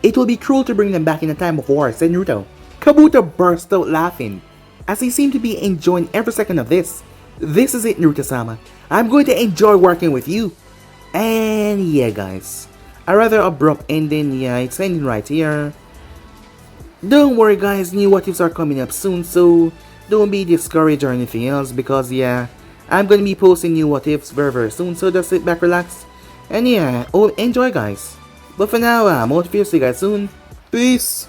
It will be cruel to bring them back in a time of war, said Naruto. Kabuto burst out laughing, as he seemed to be enjoying every second of this. This is it, Naruto-sama. I'm going to enjoy working with you. And yeah, guys, a rather abrupt ending. Yeah, it's ending right here. Don't worry, guys, new what ifs are coming up soon, so don't be discouraged or anything else, because yeah, I'm going to be posting new what ifs very soon, so just sit back, relax, and yeah, enjoy, guys. But for now, I'm out of here, see you guys soon. Peace.